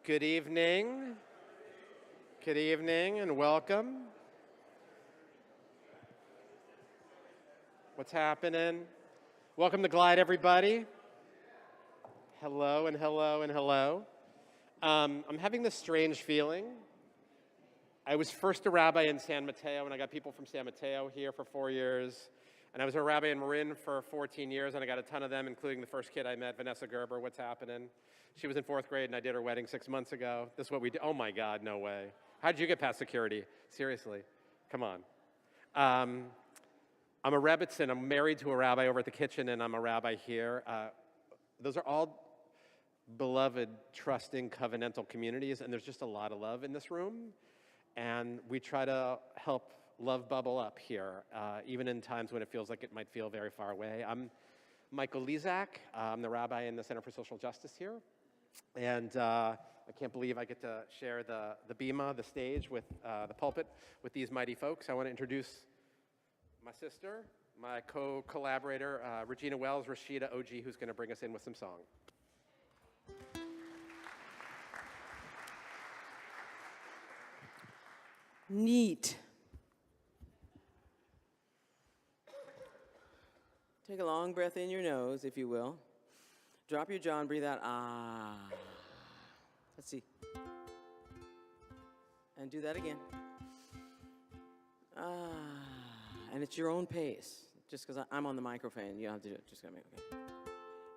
Good evening. Good evening and welcome. What's happening? Welcome to Glide, everybody. Hello and hello and hello. I'm having this strange feeling. I was first a rabbi in San Mateo, and I got people from San Mateo here for 4 years. And I was a rabbi in Marin for 14 years, and I got a ton of them, including the first kid I met, Vanessa Gerber. What's happening? She was in 4th grade, and I did her wedding 6 months ago. This is what we do. Oh, my God, no way. How did you get past security? Seriously. Come on. I'm a Rebbitzin. I'm married to a rabbi over at the kitchen, and I'm a rabbi here. Those are all beloved, trusting, covenantal communities, and there's just a lot of love in this room. And we try to help love bubble up here, even in times when it feels like it might feel very far away. I'm Michael Lizak. I'm the rabbi in the Center for Social Justice here. And I can't believe I get to share the bima, the stage, with the pulpit with these mighty folks. I want to introduce my sister, my co-collaborator, Regina Wells, Rashida OG, who's going to bring us in with some song. Neat. Take a long breath in your nose, if you will. Drop your jaw and breathe out. Ah. Let's see. And do that again. Ah. And it's your own pace. Just because I'm on the microphone, you don't have to do it. Just gonna make it okay.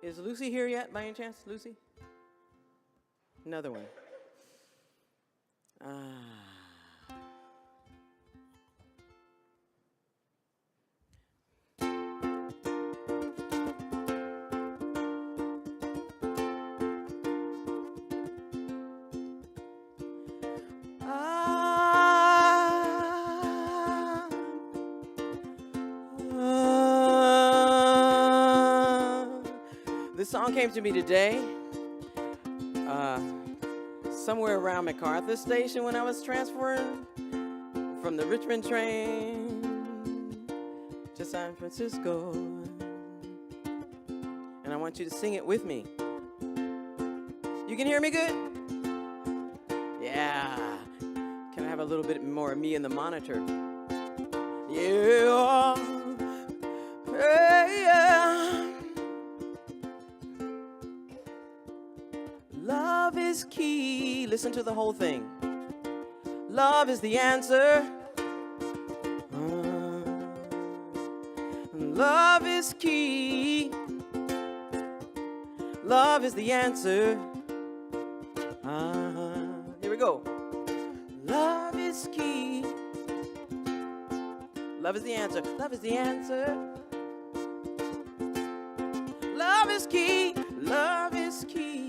Is Lucy here yet, by any chance? Lucy? Another one. Ah. This song came to me today, somewhere around MacArthur Station when I was transferring from the Richmond train to San Francisco. And I want you to sing it with me. You can hear me good? Yeah. Can I have a little bit more of me in the monitor? Yeah. Yeah. Love is key. Listen to the whole thing. Love is the answer. Love is key. Love is the answer. Here we go. Love is key. Love is the answer. Love is the answer. Love is key. Love is key.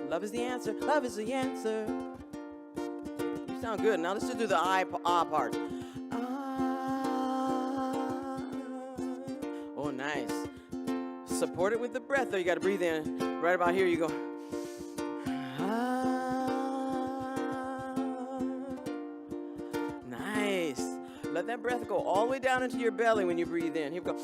Love is the answer. Love is the answer. You sound good. Now let's just do the ah part. Ah. Oh, nice. Support it with the breath, though. You got to breathe in. Right about here, you go. Ah. Nice. Let that breath go all the way down into your belly when you breathe in. Here we go.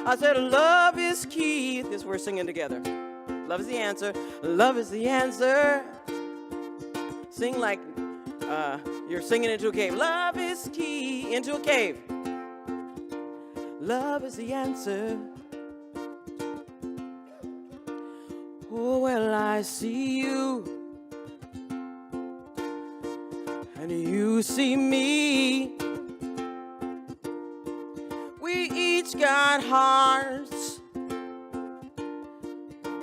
I said love is key. This we're singing together. Love is the answer. Love is the answer. Sing like you're singing into a cave. Love is key. Into a cave. Love is the answer. Oh, well, I see you, and you see me. We each got hearts.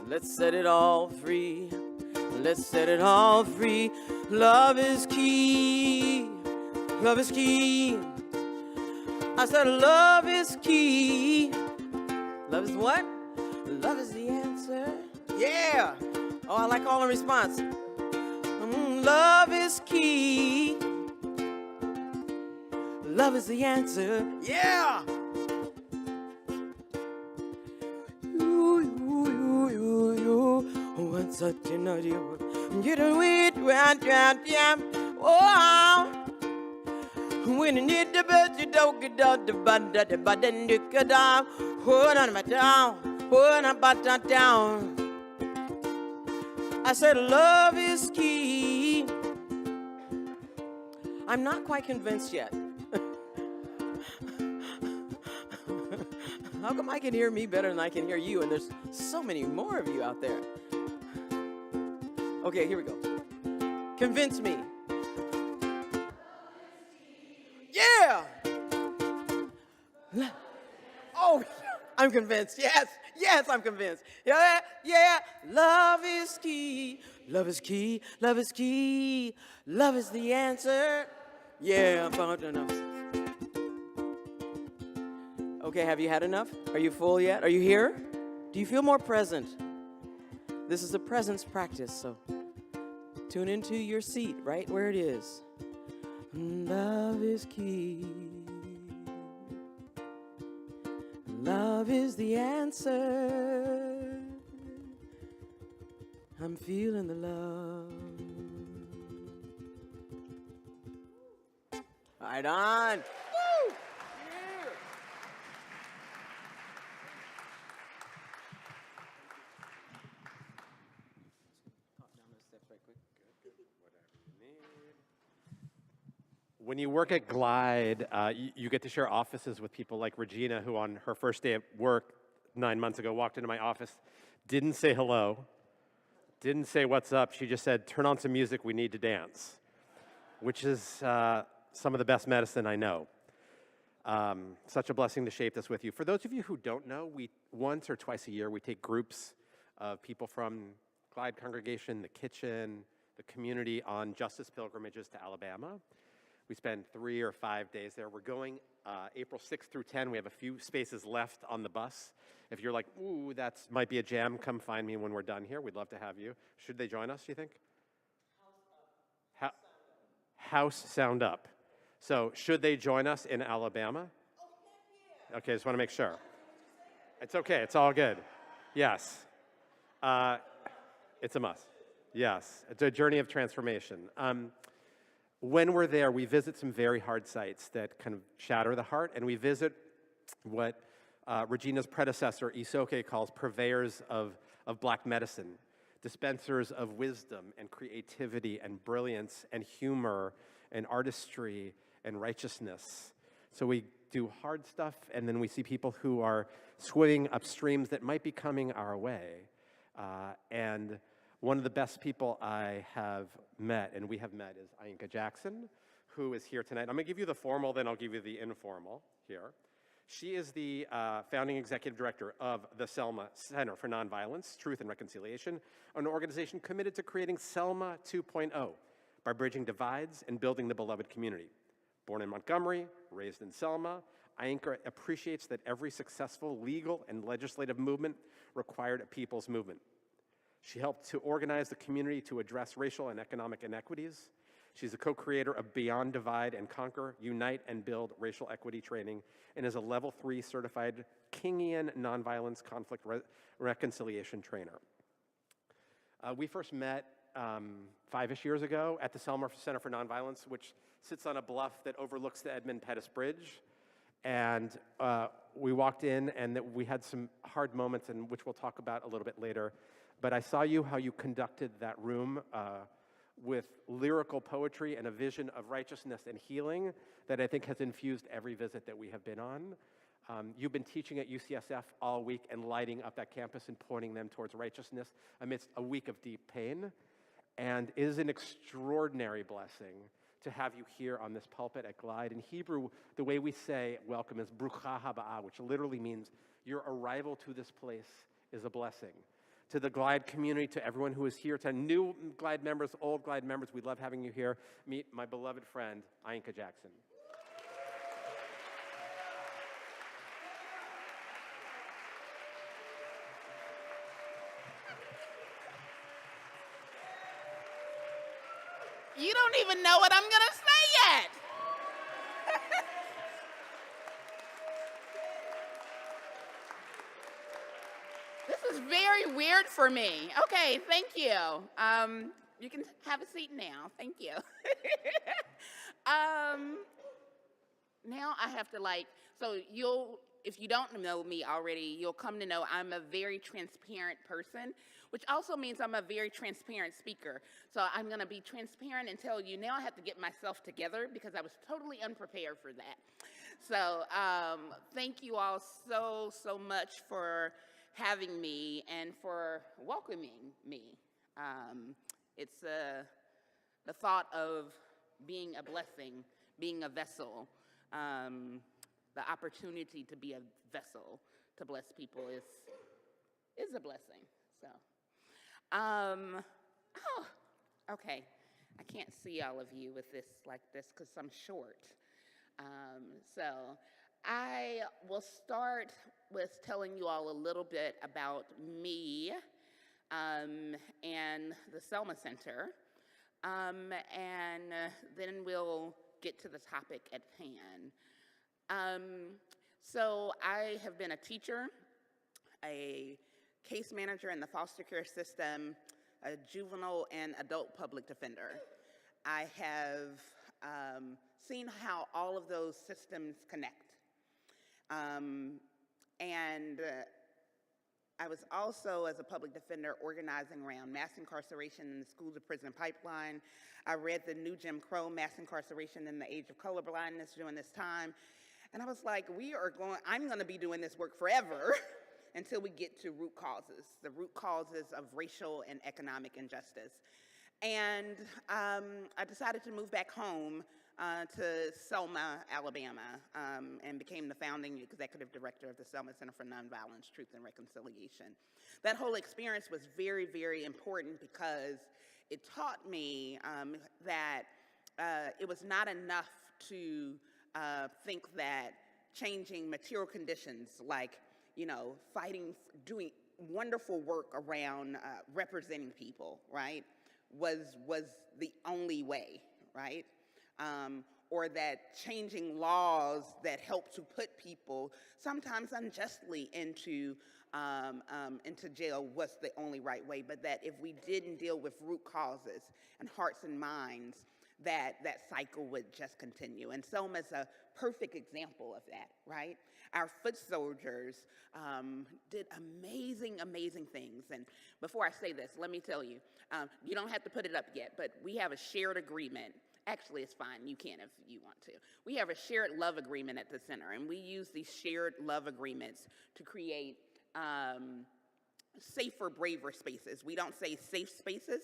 Let's set it all free. Let's set it all free. Love is key. Love is key. I said love is key. Love is what? Love is the answer. Yeah. Oh, I like all in response. Love is key. Love is the answer. Yeah. Once I did not hear Get a weed, oh, when you need the best, you don't get out the bad, the bad, then you get down. Hold on, my down, hold on, but down. I said, love is key. I'm not quite convinced yet. How come I can hear me better than I can hear you? And there's so many more of you out there. Okay, here we go. Convince me. Yeah! Oh, I'm convinced. Yes, I'm convinced. Yeah. Love is key. Love is key. Love is key. Love is the answer. Yeah, I'm found enough. Okay, have you had enough? Are you full yet? Are you here? Do you feel more present? This is a presence practice, so tune into your seat right where it is. Love is key. Love is the answer. I'm feeling the love. Right on. Woo! Yeah. When you work at Glide, you get to share offices with people like Regina, who on her first day at work 9 months ago walked into my office, didn't say hello, didn't say what's up. She just said, turn on some music, we need to dance, which is some of the best medicine I know. Such a blessing to shape this with you. For those of you who don't know, we once or twice a year, we take groups of people from Glide Congregation, the Kitchen, the community on justice pilgrimages to Alabama. We spend 3 or 5 days there. We're going April 6th through 10. We have a few spaces left on the bus. If you're like, ooh, that might be a jam, come find me when we're done here. We'd love to have you. Should they join us, do you think? House Sound Up. So should they join us in Alabama? Okay, just want to make sure. It's okay. It's all good. Yes. It's a must. Yes. It's a journey of transformation. When we're there, we visit some very hard sites that kind of shatter the heart, and we visit what Regina's predecessor, Isoke, calls purveyors of black medicine, dispensers of wisdom and creativity and brilliance and humor and artistry and righteousness. So we do hard stuff, and then we see people who are swimming up streams that might be coming our way. And one of the best people I have met, and we have met, is Ainka Jackson, who is here tonight. I'm going to give you the formal, then I'll give you the informal here. She is the founding executive director of the Selma Center for Nonviolence, Truth and Reconciliation, an organization committed to creating Selma 2.0 by bridging divides and building the beloved community. Born in Montgomery, raised in Selma, Ainka appreciates that every successful legal and legislative movement required a people's movement. She helped to organize the community to address racial and economic inequities. She's a co-creator of Beyond Divide and Conquer, Unite and Build Racial Equity Training, and is a Level 3 certified Kingian Nonviolence Conflict Reconciliation trainer. We first met 5-ish years ago at the Selma Center for Nonviolence, which sits on a bluff that overlooks the Edmund Pettus Bridge. And we walked in, and we had some hard moments, and which we'll talk about a little bit later. But I saw how you conducted that room with lyrical poetry and a vision of righteousness and healing that I think has infused every visit that we have been on. You've been teaching at UCSF all week and lighting up that campus and pointing them towards righteousness amidst a week of deep pain. And it is an extraordinary blessing to have you here on this pulpit at Glide. In Hebrew, the way we say welcome is brucha haba'ah, which literally means your arrival to this place is a blessing. To the Glide community, to everyone who is here, to new Glide members, old Glide members, we love having you here. Meet my beloved friend, Ainka Jackson. You don't even know what I'm going to say yet. This is very weird for me. Okay, thank you. You can have a seat now. Thank you. um, Now I have to if you don't know me already, you'll come to know I'm a very transparent person, which also means I'm a very transparent speaker. So I'm going to be transparent and tell you now I have to get myself together because I was totally unprepared for that. So thank you all so much for having me and for welcoming me. It's the thought of being a blessing, being a vessel, the opportunity to be a vessel to bless people is a blessing. So, oh, okay. I can't see all of you with this like this because I'm short. So I will start with telling you all a little bit about me and the Selma Center, and then we'll get to the topic at hand. So I have been a teacher, a case manager in the foster care system, a juvenile and adult public defender. I have seen how all of those systems connect. And I was also, as a public defender, organizing around mass incarceration in the schools to prison pipeline. I read the new Jim Crow, Mass Incarceration in the Age of Colorblindness during this time. And I was like, I'm going to be doing this work forever until we get to root causes, the root causes of racial and economic injustice. And I decided to move back home to Selma, Alabama, and became the founding executive director of the Selma Center for Nonviolence, Truth, and Reconciliation. That whole experience was very, very important because it taught me that it was not enough to think that changing material conditions like, doing wonderful work around representing people, right, was the only way, right? Or that changing laws that help to put people, sometimes unjustly, into jail was the only right way, but that if we didn't deal with root causes and hearts and minds, that cycle would just continue. And Selma's a perfect example of that, right? Our foot soldiers did amazing, amazing things. And before I say this, let me tell you, you don't have to put it up yet, but we have a shared agreement. Actually, it's fine. You can if you want to. We have a shared love agreement at the center, and we use these shared love agreements to create safer, braver spaces. We don't say safe spaces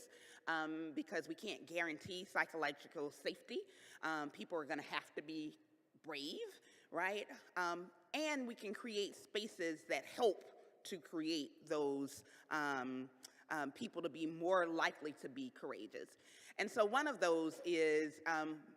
because we can't guarantee psychological safety. People are going to have to be brave, right? And we can create spaces that help to create those people to be more likely to be courageous. And so one of those is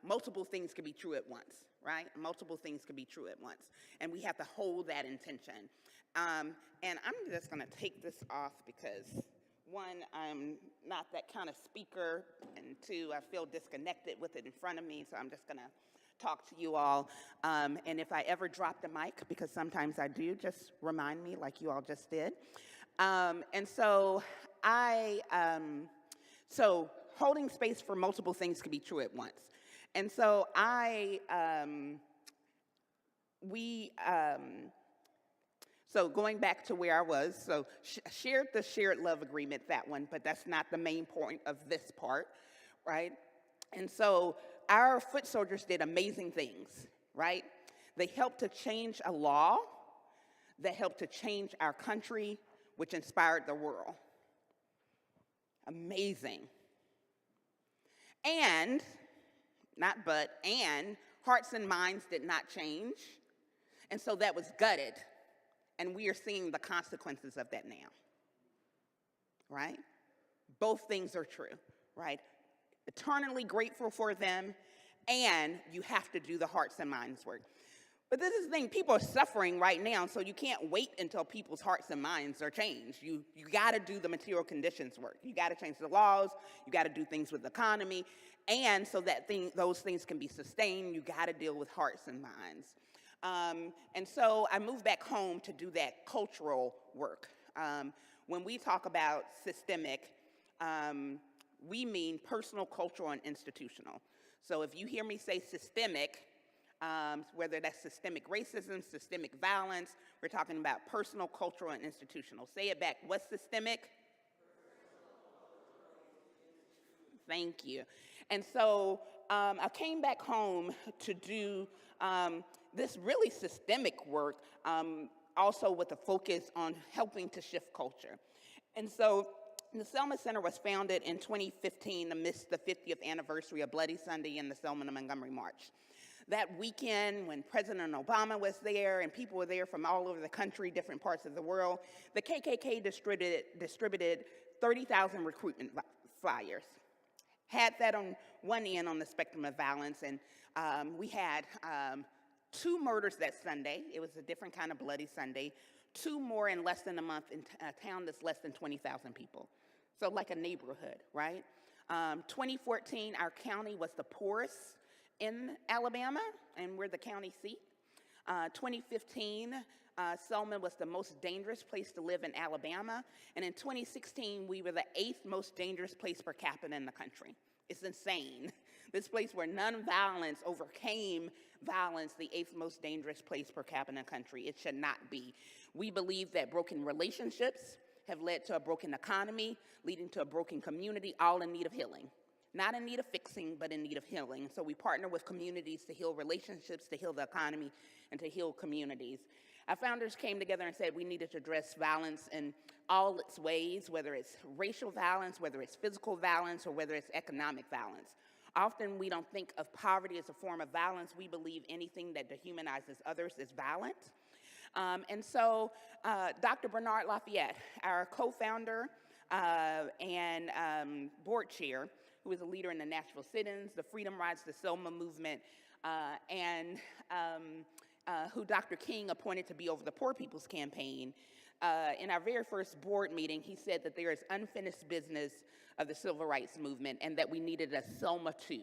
multiple things can be true at once, right? Multiple things can be true at once. And we have to hold that intention. And I'm just going to take this off because, one, I'm not that kind of speaker, and two, I feel disconnected with it in front of me, so I'm just going to talk to you all. And if I ever drop the mic, because sometimes I do, just remind me like you all just did. And so so holding space for multiple things can be true at once. And so so going back to where I was, so shared the shared love agreement, that one, but that's not the main point of this part, right? And so our foot soldiers did amazing things, right? They helped to change a law that helped to change our country, which inspired the world. Amazing. And hearts and minds did not change. And so that was gutted. And we are seeing the consequences of that now, right? Both things are true, right? Eternally grateful for them, and you have to do the hearts and minds work. But this is the thing, people are suffering right now, so you can't wait until people's hearts and minds are changed. You got to do the material conditions work. You got to change the laws. You got to do things with the economy. And so that those things can be sustained, you got to deal with hearts and minds. And so I moved back home to do that cultural work. When we talk about systemic, we mean personal, cultural, and institutional. So if you hear me say systemic, whether that's systemic racism, systemic violence, we're talking about personal, cultural, and institutional. Say it back. What's systemic? Thank you. And so I came back home to do this really systemic work, also with a focus on helping to shift culture. And so the Selma Center was founded in 2015 amidst the 50th anniversary of Bloody Sunday and the Selma to Montgomery March. That weekend, when President Obama was there and people were there from all over the country, different parts of the world, the KKK distributed 30,000 recruitment flyers. Had that on one end on the spectrum of violence, and we had 2 murders that Sunday. It was a different kind of Bloody Sunday. 2 more in less than a month in a town that's less than 20,000 people. So like a neighborhood, right? 2014, our county was the poorest in Alabama, and we're the county seat. 2015, Selma was the most dangerous place to live in Alabama. And in 2016, we were the 8th most dangerous place per capita in the country. It's insane. This place where nonviolence overcame violence, the 8th most dangerous place per capita in the country. It should not be. We believe that broken relationships have led to a broken economy, leading to a broken community, all in need of healing. Not in need of fixing, but in need of healing. So we partner with communities to heal relationships, to heal the economy, and to heal communities. Our founders came together and said we needed to address violence in all its ways, whether it's racial violence, whether it's physical violence, or whether it's economic violence. Often we don't think of poverty as a form of violence. We believe anything that dehumanizes others is violent. And so Dr. Bernard Lafayette, our co-founder and board chair, who is a leader in the Nashville sit-ins, the Freedom Rides to Selma movement, and who Dr. King appointed to be over the Poor People's Campaign. In our very first board meeting, he said that there is unfinished business of the civil rights movement and that we needed a Selma 2.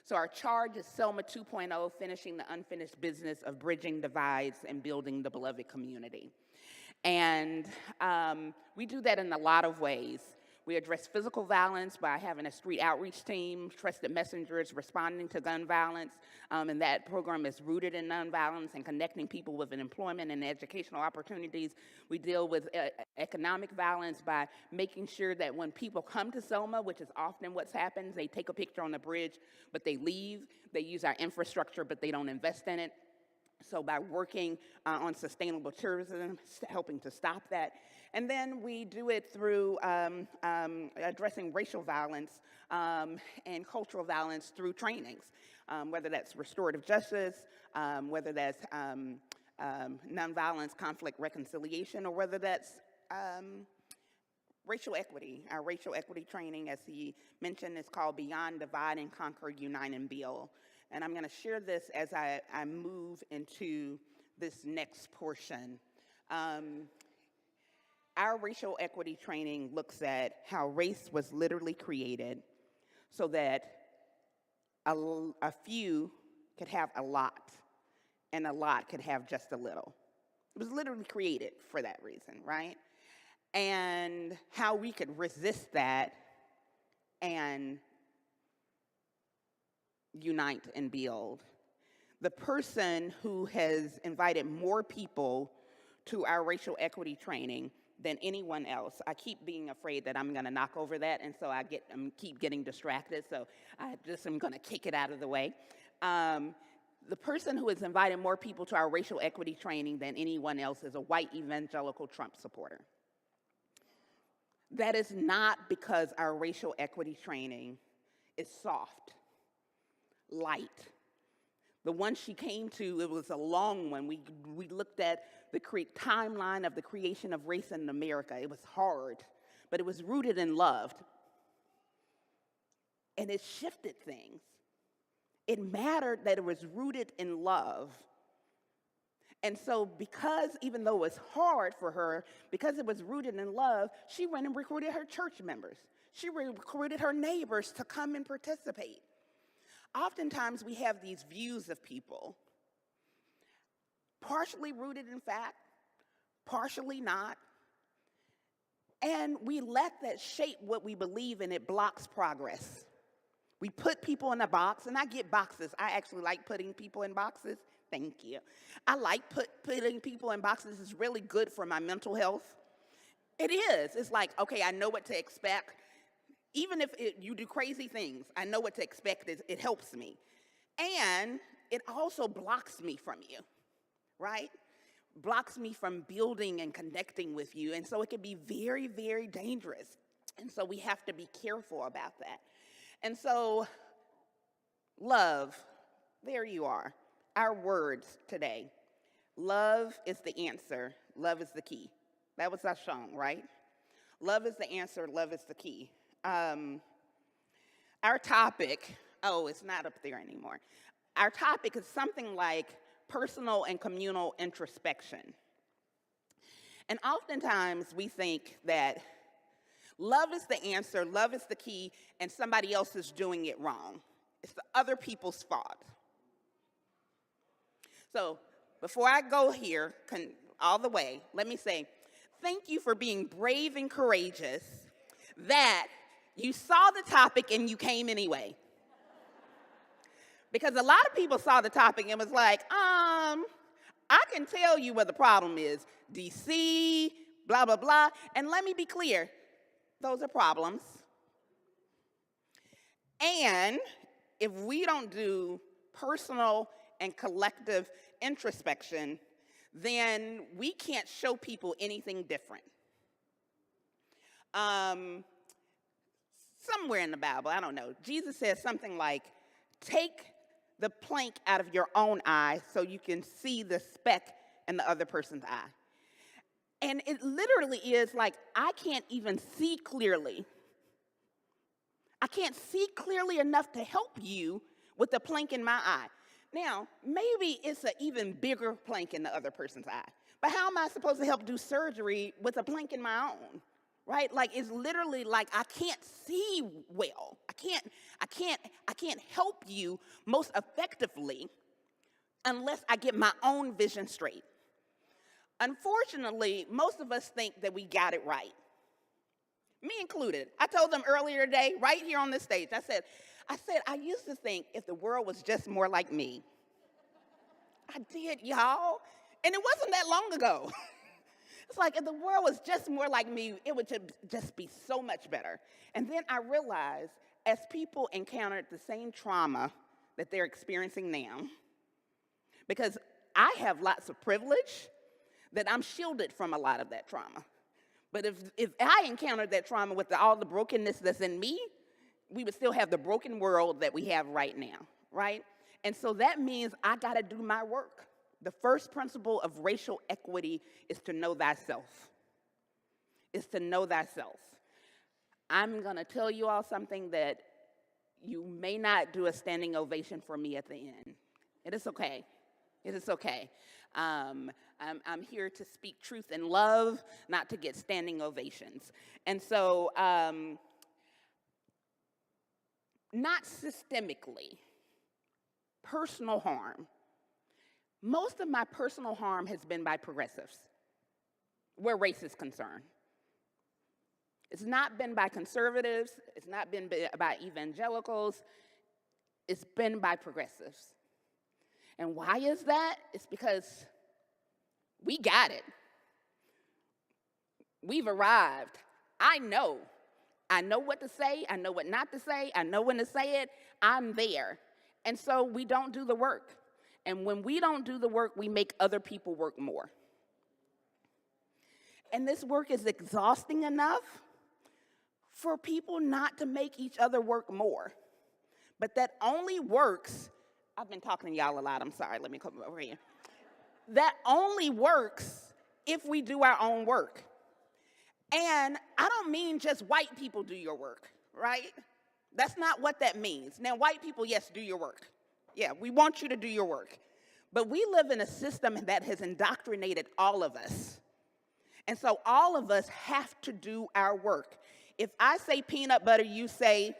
So our charge is Selma 2.0, finishing the unfinished business of bridging divides and building the beloved community. And we do that in a lot of ways. We address physical violence by having a street outreach team, trusted messengers responding to gun violence, and that program is rooted in nonviolence and connecting people with employment and educational opportunities. We deal with economic violence by making sure that when people come to Selma, which is often what happens, they take a picture on the bridge, but they leave. They use our infrastructure, but they don't invest in it. So by working on sustainable tourism, helping to stop that. And then we do it through addressing racial violence and cultural violence through trainings, whether that's restorative justice, whether that's nonviolence, conflict reconciliation, or whether that's racial equity. Our racial equity training, as he mentioned, is called Beyond Divide and Conquer, Unite and Build. And I'm going to share this as I move into this next portion. Our racial equity training looks at how race was literally created so that a few could have a lot and a lot could have just a little. It was literally created for that reason, right? And how we could resist that and unite and build. The person who has invited more people to our racial equity training than anyone else. I keep being afraid that I'm going to knock over that, and so I keep getting distracted, so I just am going to kick it out of the way. The person who has invited more people to our racial equity training than anyone else is a white evangelical Trump supporter. That is not because our racial equity training is soft, light. The one she came to, it was a long one. We looked at the timeline of the creation of race in America. It was hard, but it was rooted in love. And it shifted things. It mattered that it was rooted in love. And so because, even though it was hard for her, because it was rooted in love, she went and recruited her church members. She recruited her neighbors to come and participate. Oftentimes we have these views of people, partially rooted in fact, partially not. And we let that shape what we believe, and it blocks progress. We put people in a box, and I get boxes. I actually like putting people in boxes. Thank you. I like putting people in boxes. It's really good for my mental health. It is. It's like, okay, I know what to expect. Even if you do crazy things, I know what to expect. It helps me. And it also blocks me from you, right? Blocks me from building and connecting with you. And so it can be very, very dangerous. And so we have to be careful about that. And so, love, there you are. Our words today. Love is the answer. Love is the key. That was our song, right? Love is the answer. Love is the key. Our topic, it's not up there anymore. Our topic is something like personal and communal introspection. And oftentimes we think that love is the answer, love is the key, and somebody else is doing it wrong. It's the other people's fault. So before I go here all the way, let me say, thank you for being brave and courageous that you saw the topic and you came anyway. Because a lot of people saw the topic and was like, I can tell you what the problem is. DC, blah, blah, blah. And let me be clear, those are problems. And if we don't do personal and collective introspection, then we can't show people anything different. Somewhere in the Bible, I don't know, Jesus says something like, take the plank out of your own eye so you can see the speck in the other person's eye. And it literally is like, I can't even see clearly. I can't see clearly enough to help you with the plank in my eye. Now, maybe it's an even bigger plank in the other person's eye. But how am I supposed to help do surgery with a plank in my own? Right? Like, it's literally like I can't see well. I can't help you most effectively unless I get my own vision straight. Unfortunately, most of us think that we got it right. Me included. I told them earlier today, right here on this stage, I said, I used to think if the world was just more like me. I did, y'all. And it wasn't that long ago. It's like if the world was just more like me, it would just be so much better. And then I realized as people encountered the same trauma that they're experiencing now, because I have lots of privilege, that I'm shielded from a lot of that trauma. But if I encountered that trauma with all the brokenness that's in me, we would still have the broken world that we have right now, right? And so that means I got to do my work. The first principle of racial equity is to know thyself. Is to know thyself. I'm going to tell you all something that you may not do a standing ovation for me at the end. It is okay. It is okay. I'm here to speak truth in love, not to get standing ovations. And so, not systemically, personal harm. Most of my personal harm has been by progressives, where race is concerned. It's not been by conservatives. It's not been by evangelicals. It's been by progressives. And why is that? It's because we got it. We've arrived. I know what to say. I know what not to say. I know when to say it. I'm there. And so we don't do the work. And when we don't do the work, we make other people work more. And this work is exhausting enough for people not to make each other work more. But that only works, I've been talking to y'all a lot, I'm sorry, let me come over here. That only works if we do our own work. And I don't mean just white people do your work, right? That's not what that means. Now, white people, yes, do your work. Yeah, we want you to do your work. But we live in a system that has indoctrinated all of us. And so all of us have to do our work. If I say peanut butter, you say,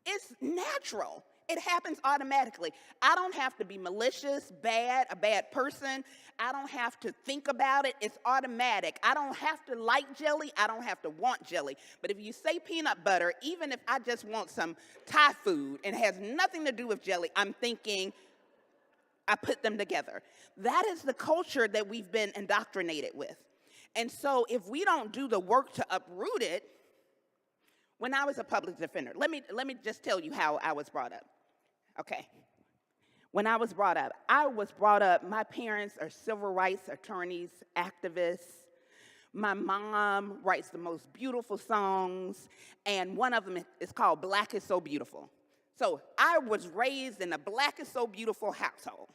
it's natural. It happens automatically. I don't have to be malicious, bad, a bad person. I don't have to think about it. It's automatic. I don't have to like jelly. I don't have to want jelly. But if you say peanut butter, even if I just want some Thai food and it has nothing to do with jelly, I'm thinking I put them together. That is the culture that we've been indoctrinated with. And so if we don't do the work to uproot it, when I was a public defender, let me just tell you how I was brought up. Okay. When I was brought up, my parents are civil rights attorneys, activists. My mom writes the most beautiful songs, and one of them is called Black is So Beautiful. So I was raised in a Black is So Beautiful household.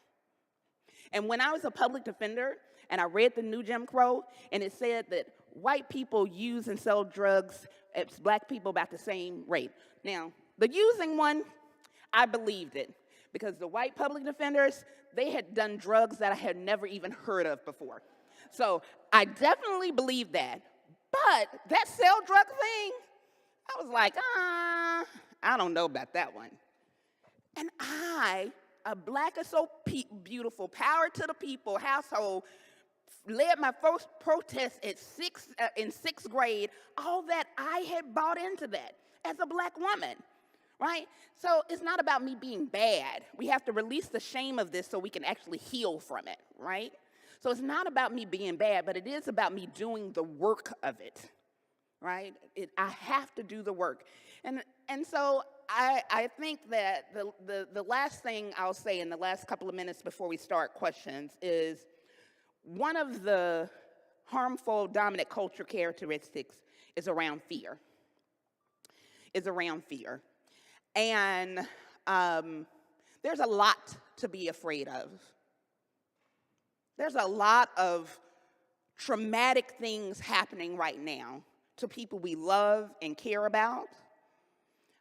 And when I was a public defender, and I read the new Jim Crow, and it said that white people use and sell drugs as black people about the same rate. Now, the using one, I believed it, because the white public defenders, they had done drugs that I had never even heard of before. So I definitely believed that. But that sell drug thing, I was like, I don't know about that one. And I, a Black is So Beautiful, power to the people household, led my first protest in sixth grade. All that, I had bought into that as a black woman. Right? So it's not about me being bad. We have to release the shame of this so we can actually heal from it, right? So it's not about me being bad, but it is about me doing the work of it, right? I have to do the work. And so I think that the last thing I'll say in the last couple of minutes before we start questions is one of the harmful dominant culture characteristics is around fear. And there's a lot to be afraid of. There's a lot of traumatic things happening right now to people we love and care about.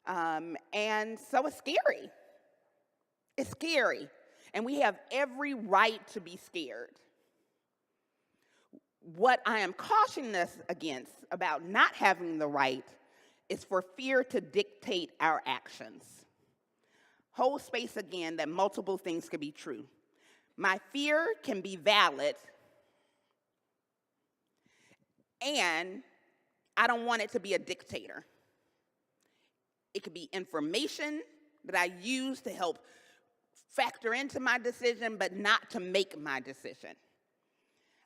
And so it's scary. It's scary. And we have every right to be scared. What I am cautioning us against about not having the right is for fear to dictate our actions. Hold space again that multiple things could be true. My fear can be valid, and I don't want it to be a dictator. It could be information that I use to help factor into my decision, but not to make my decision.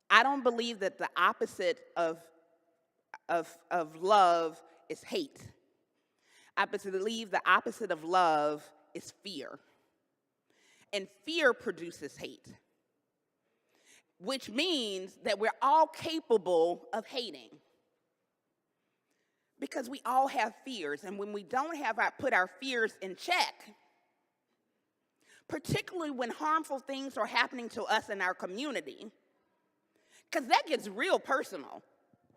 I don't believe that the opposite of love is hate. I believe the opposite of love is fear. And fear produces hate, which means that we're all capable of hating. Because we all have fears, and when we don't put our fears in check, particularly when harmful things are happening to us in our community, because that gets real personal,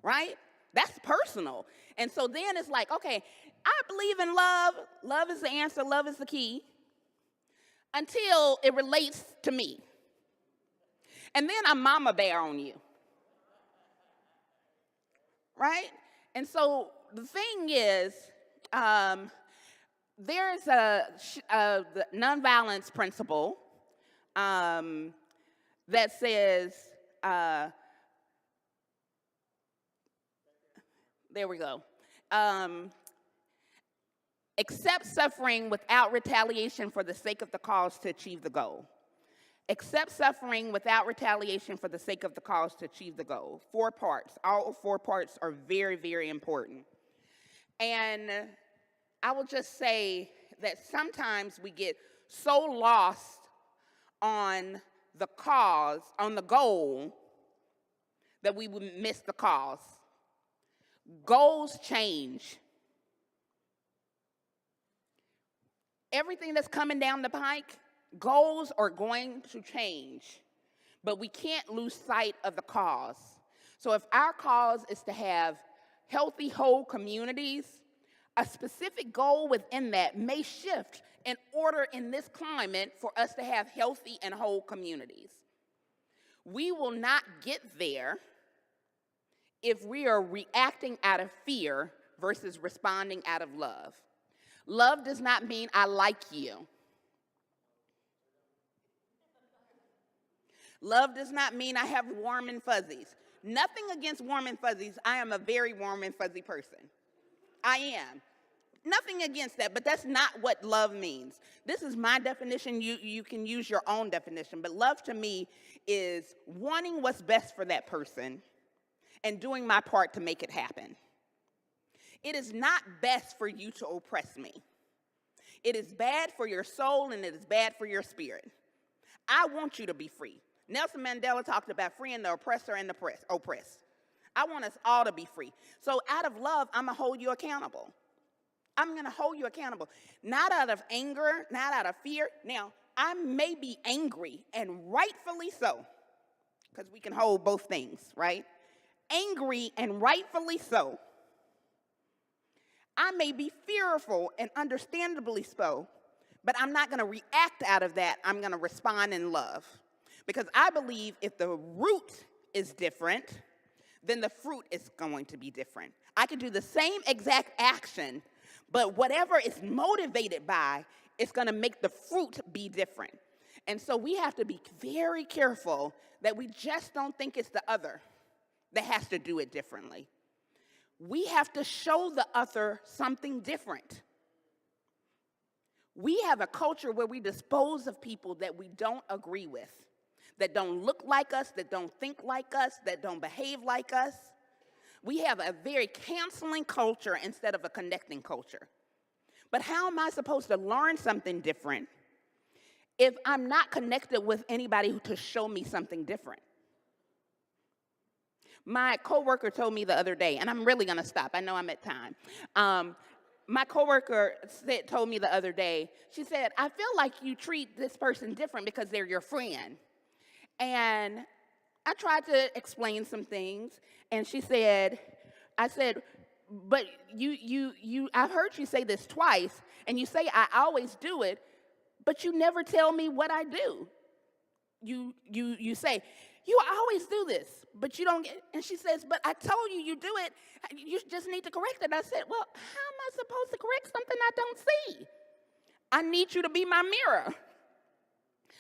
right? That's personal. And so then it's like, okay, I believe in love. Love is the answer. Love is the key. Until it relates to me. And then I'm mama bear on you. Right? And so the thing is, there's the nonviolence principle that says, there we go. Accept suffering without retaliation for the sake of the cause to achieve the goal. Accept suffering without retaliation for the sake of the cause to achieve the goal. 4 parts. All 4 parts are very, very important. And I will just say that sometimes we get so lost on the cause, on the goal, that we would miss the cause. Goals change. Everything that's coming down the pike, goals are going to change, but we can't lose sight of the cause. So if our cause is to have healthy, whole communities, a specific goal within that may shift in order in this climate for us to have healthy and whole communities. We will not get there if we are reacting out of fear versus responding out of love. Love does not mean I like you. Love does not mean I have warm and fuzzies. Nothing against warm and fuzzies. I am a very warm and fuzzy person. I am. Nothing against that, but that's not what love means. This is my definition. You can use your own definition, but love to me is wanting what's best for that person and doing my part to make it happen. It is not best for you to oppress me. It is bad for your soul and it is bad for your spirit. I want you to be free. Nelson Mandela talked about freeing the oppressor and the oppressed. I want us all to be free. So out of love, I'm going to hold you accountable. I'm going to hold you accountable. Not out of anger, not out of fear. Now, I may be angry, and rightfully so, because we can hold both things, right? Angry and rightfully so. I may be fearful and understandably so, but I'm not going to react out of that. I'm going to respond in love. Because I believe if the root is different, then the fruit is going to be different. I can do the same exact action, but whatever it's motivated by, it's going to make the fruit be different. And so we have to be very careful that we just don't think it's the other that has to do it differently. We have to show the other something different. We have a culture where we dispose of people that we don't agree with, that don't look like us, that don't think like us, that don't behave like us. We have a very canceling culture instead of a connecting culture. But how am I supposed to learn something different if I'm not connected with anybody to show me something different? My coworker told me the other day, and I'm really going to stop. I know I'm at time. My coworker told me the other day, she said, I feel like you treat this person different because they're your friend. And I tried to explain some things, and she said, I said, but I've heard you say this twice, and you say I always do it, but you never tell me what I do. You say, you always do this, but you don't get, and she says, but I told you you do it, you just need to correct it. I said, well, how am I supposed to correct something I don't see? I need you to be my mirror.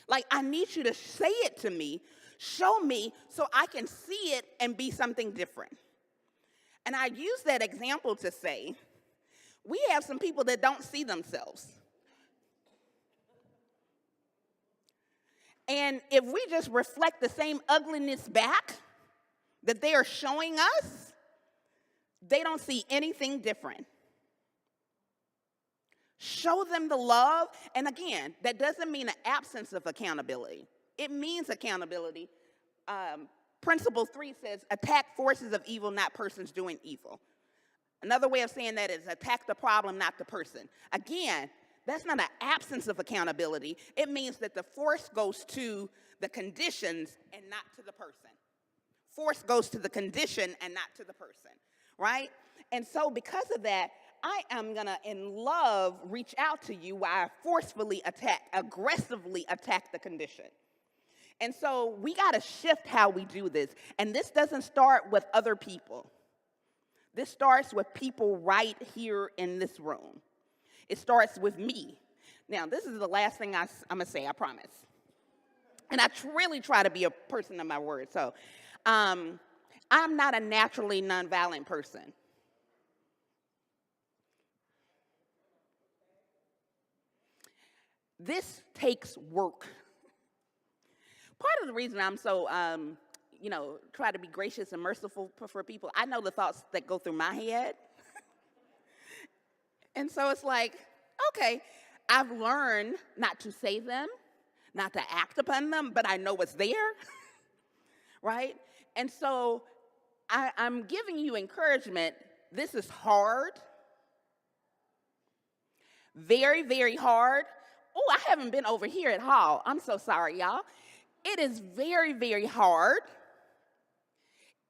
Like, I need you to say it to me, show me, so I can see it and be something different. And I use that example to say, we have some people that don't see themselves. And if we just reflect the same ugliness back that they are showing us, they don't see anything different. Show them the love. And again, that doesn't mean an absence of accountability. It means accountability. Principle 3 says, attack forces of evil, not persons doing evil. Another way of saying that is attack the problem, not the person. Again, that's not an absence of accountability. It means that the force goes to the conditions and not to the person. Force goes to the condition and not to the person, right? And so because of that, I am going to, in love, reach out to you while I forcefully aggressively attack the condition. And so we got to shift how we do this. And this doesn't start with other people. This starts with people right here in this room. It starts with me. Now, this is the last thing I'm going to say, I promise. And I really try to be a person of my word. So I'm not a naturally nonviolent person. This takes work. Part of the reason I'm so, try to be gracious and merciful for people, I know the thoughts that go through my head. And so it's like, okay, I've learned not to say them, not to act upon them, but I know what's there, right? And so I'm giving you encouragement. This is hard, very, very hard. Oh, I haven't been over here at Hall. I'm so sorry, y'all. It is very, very hard.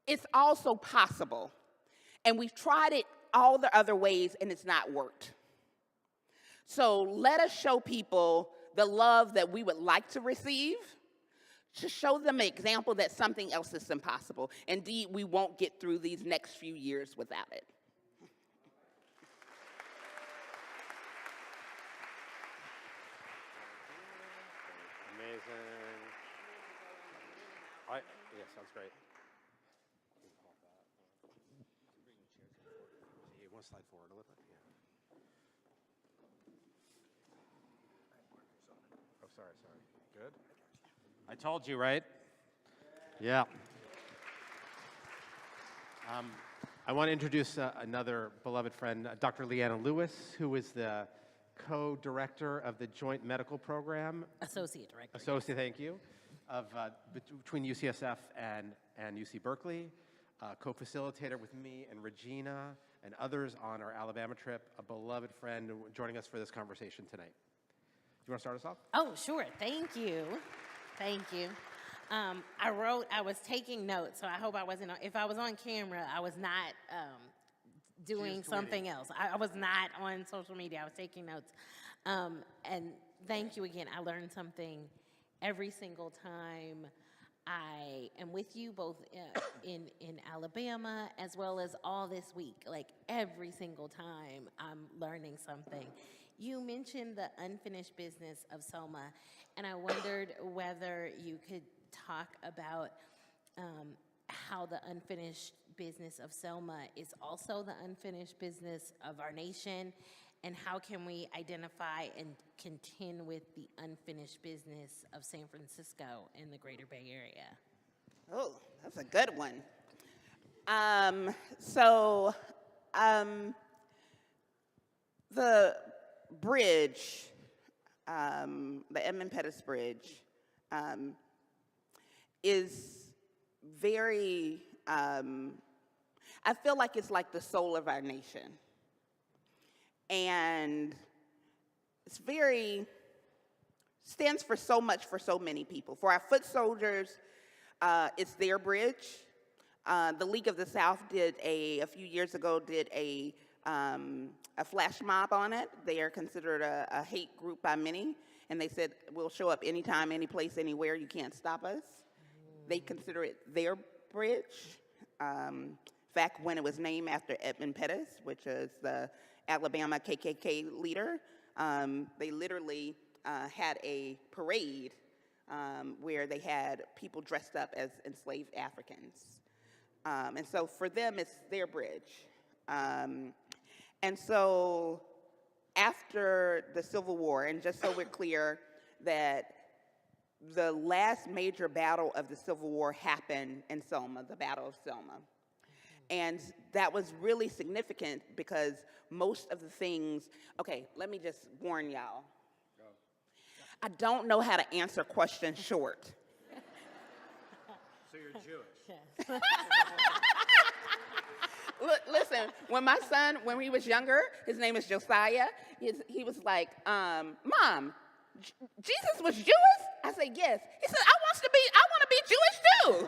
It's also possible. And we've tried it all the other ways, and it's not worked. So let us show people the love that we would like to receive, to show them an example that something else is impossible. Indeed, we won't get through these next few years without it. Amazing. Yeah, sounds great. You want to slide forward a little bit? Yeah. Oh, sorry. Good. I told you, right? Yeah. I want to introduce another beloved friend, Dr. Leanna Lewis, who is the co-director of the Joint Medical Program. Associate director. Associate, thank you, of between UCSF and UC Berkeley, co-facilitator with me and Regina and others on our Alabama trip, a beloved friend joining us for this conversation tonight. Do you want to start us off? Oh, sure. Thank you. I was taking notes, so I hope I wasn't, if I was on camera, I was not doing something else. I was not on social media. I was taking notes. And thank you again. I learned something every single time I am with you, both in Alabama as well as all this week. Like every single time I'm learning something. You mentioned the unfinished business of Selma, and I wondered whether you could talk about how the unfinished business of Selma is also the unfinished business of our nation, and how can we identify and contend with the unfinished business of San Francisco and the Greater Bay Area? Oh, that's a good one. The bridge, the Edmund Pettus Bridge, is very, I feel like it's like the soul of our nation. And it's stands for so much for so many people. For our foot soldiers, it's their bridge. The League of the South a few years ago, did a flash mob on it. They are considered a hate group by many, and they said, we'll show up anytime, any place, anywhere, you can't stop us. They consider it their bridge. In fact, when it was named after Edmund Pettus, which is the Alabama KKK leader, they literally had a parade where they had people dressed up as enslaved Africans. And so for them, it's their bridge. And so after the Civil War, and just so we're clear that the last major battle of the Civil War happened in Selma, the Battle of Selma. And that was really significant because most of the things, okay, let me just warn y'all. I don't know how to answer questions short. So you're Jewish. Listen, when my son, when he was younger, his name is Josiah, he was like, Mom, Jesus was Jewish? I said, yes. He said, I want to be Jewish too.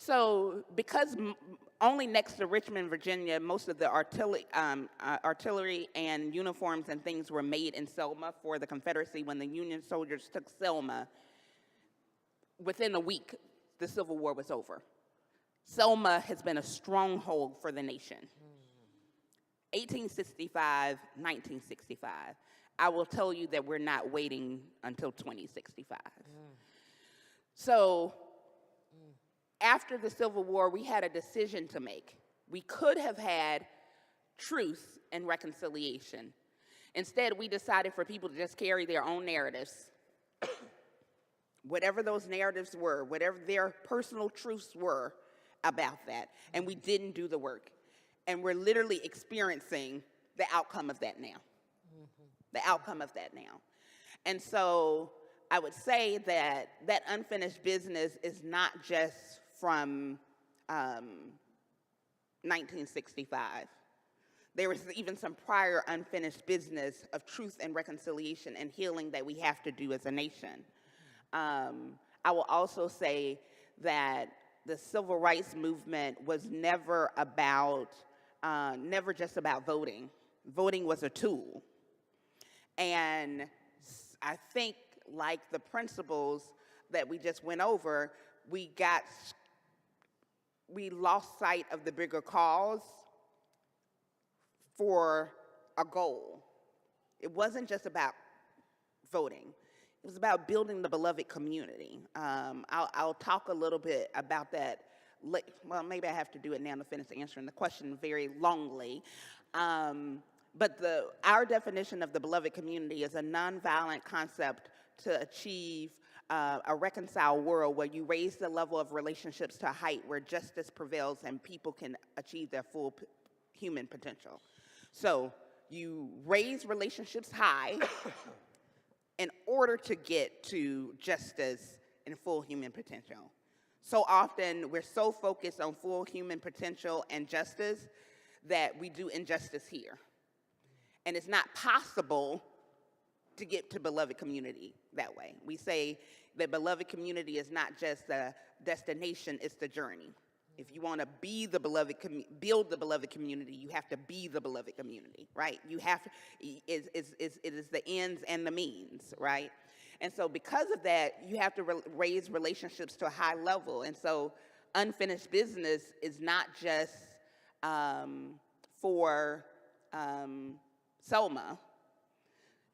So because only next to Richmond, Virginia, most of the artillery and uniforms and things were made in Selma for the Confederacy. When the Union soldiers took Selma, within a week, the Civil War was over. Selma has been a stronghold for the nation. 1865, 1965. I will tell you that we're not waiting until 2065. So after the Civil War, we had a decision to make. We could have had truth and reconciliation. Instead, we decided for people to just carry their own narratives. Whatever those narratives were, whatever their personal truths were about that, and we didn't do the work. And we're literally experiencing the outcome of that now. The outcome of that now. And so I would say that that unfinished business is not just from 1965. There was even some prior unfinished business of truth and reconciliation and healing that we have to do as a nation. I will also say that the civil rights movement was never just about voting. Voting was a tool. And I think, like the principles that we just went over, we lost sight of the bigger cause for a goal. It wasn't just about voting. was about building the beloved community. I'll talk a little bit about that. Well, maybe I have to do it now to finish answering the question very longly. But our definition of the beloved community is a nonviolent concept to achieve a reconciled world where you raise the level of relationships to a height where justice prevails and people can achieve their full human potential. So you raise relationships high in order to get to justice and full human potential. So often we're so focused on full human potential and justice that we do injustice here. And it's not possible to get to beloved community that way. We say that beloved community is not just the destination, it's the journey. If you want to be the beloved, build the beloved community, you have to be the beloved community, right? You have to, it is the ends and the means, right? And so because of that, you have to raise relationships to a high level. And so unfinished business is not just for Selma.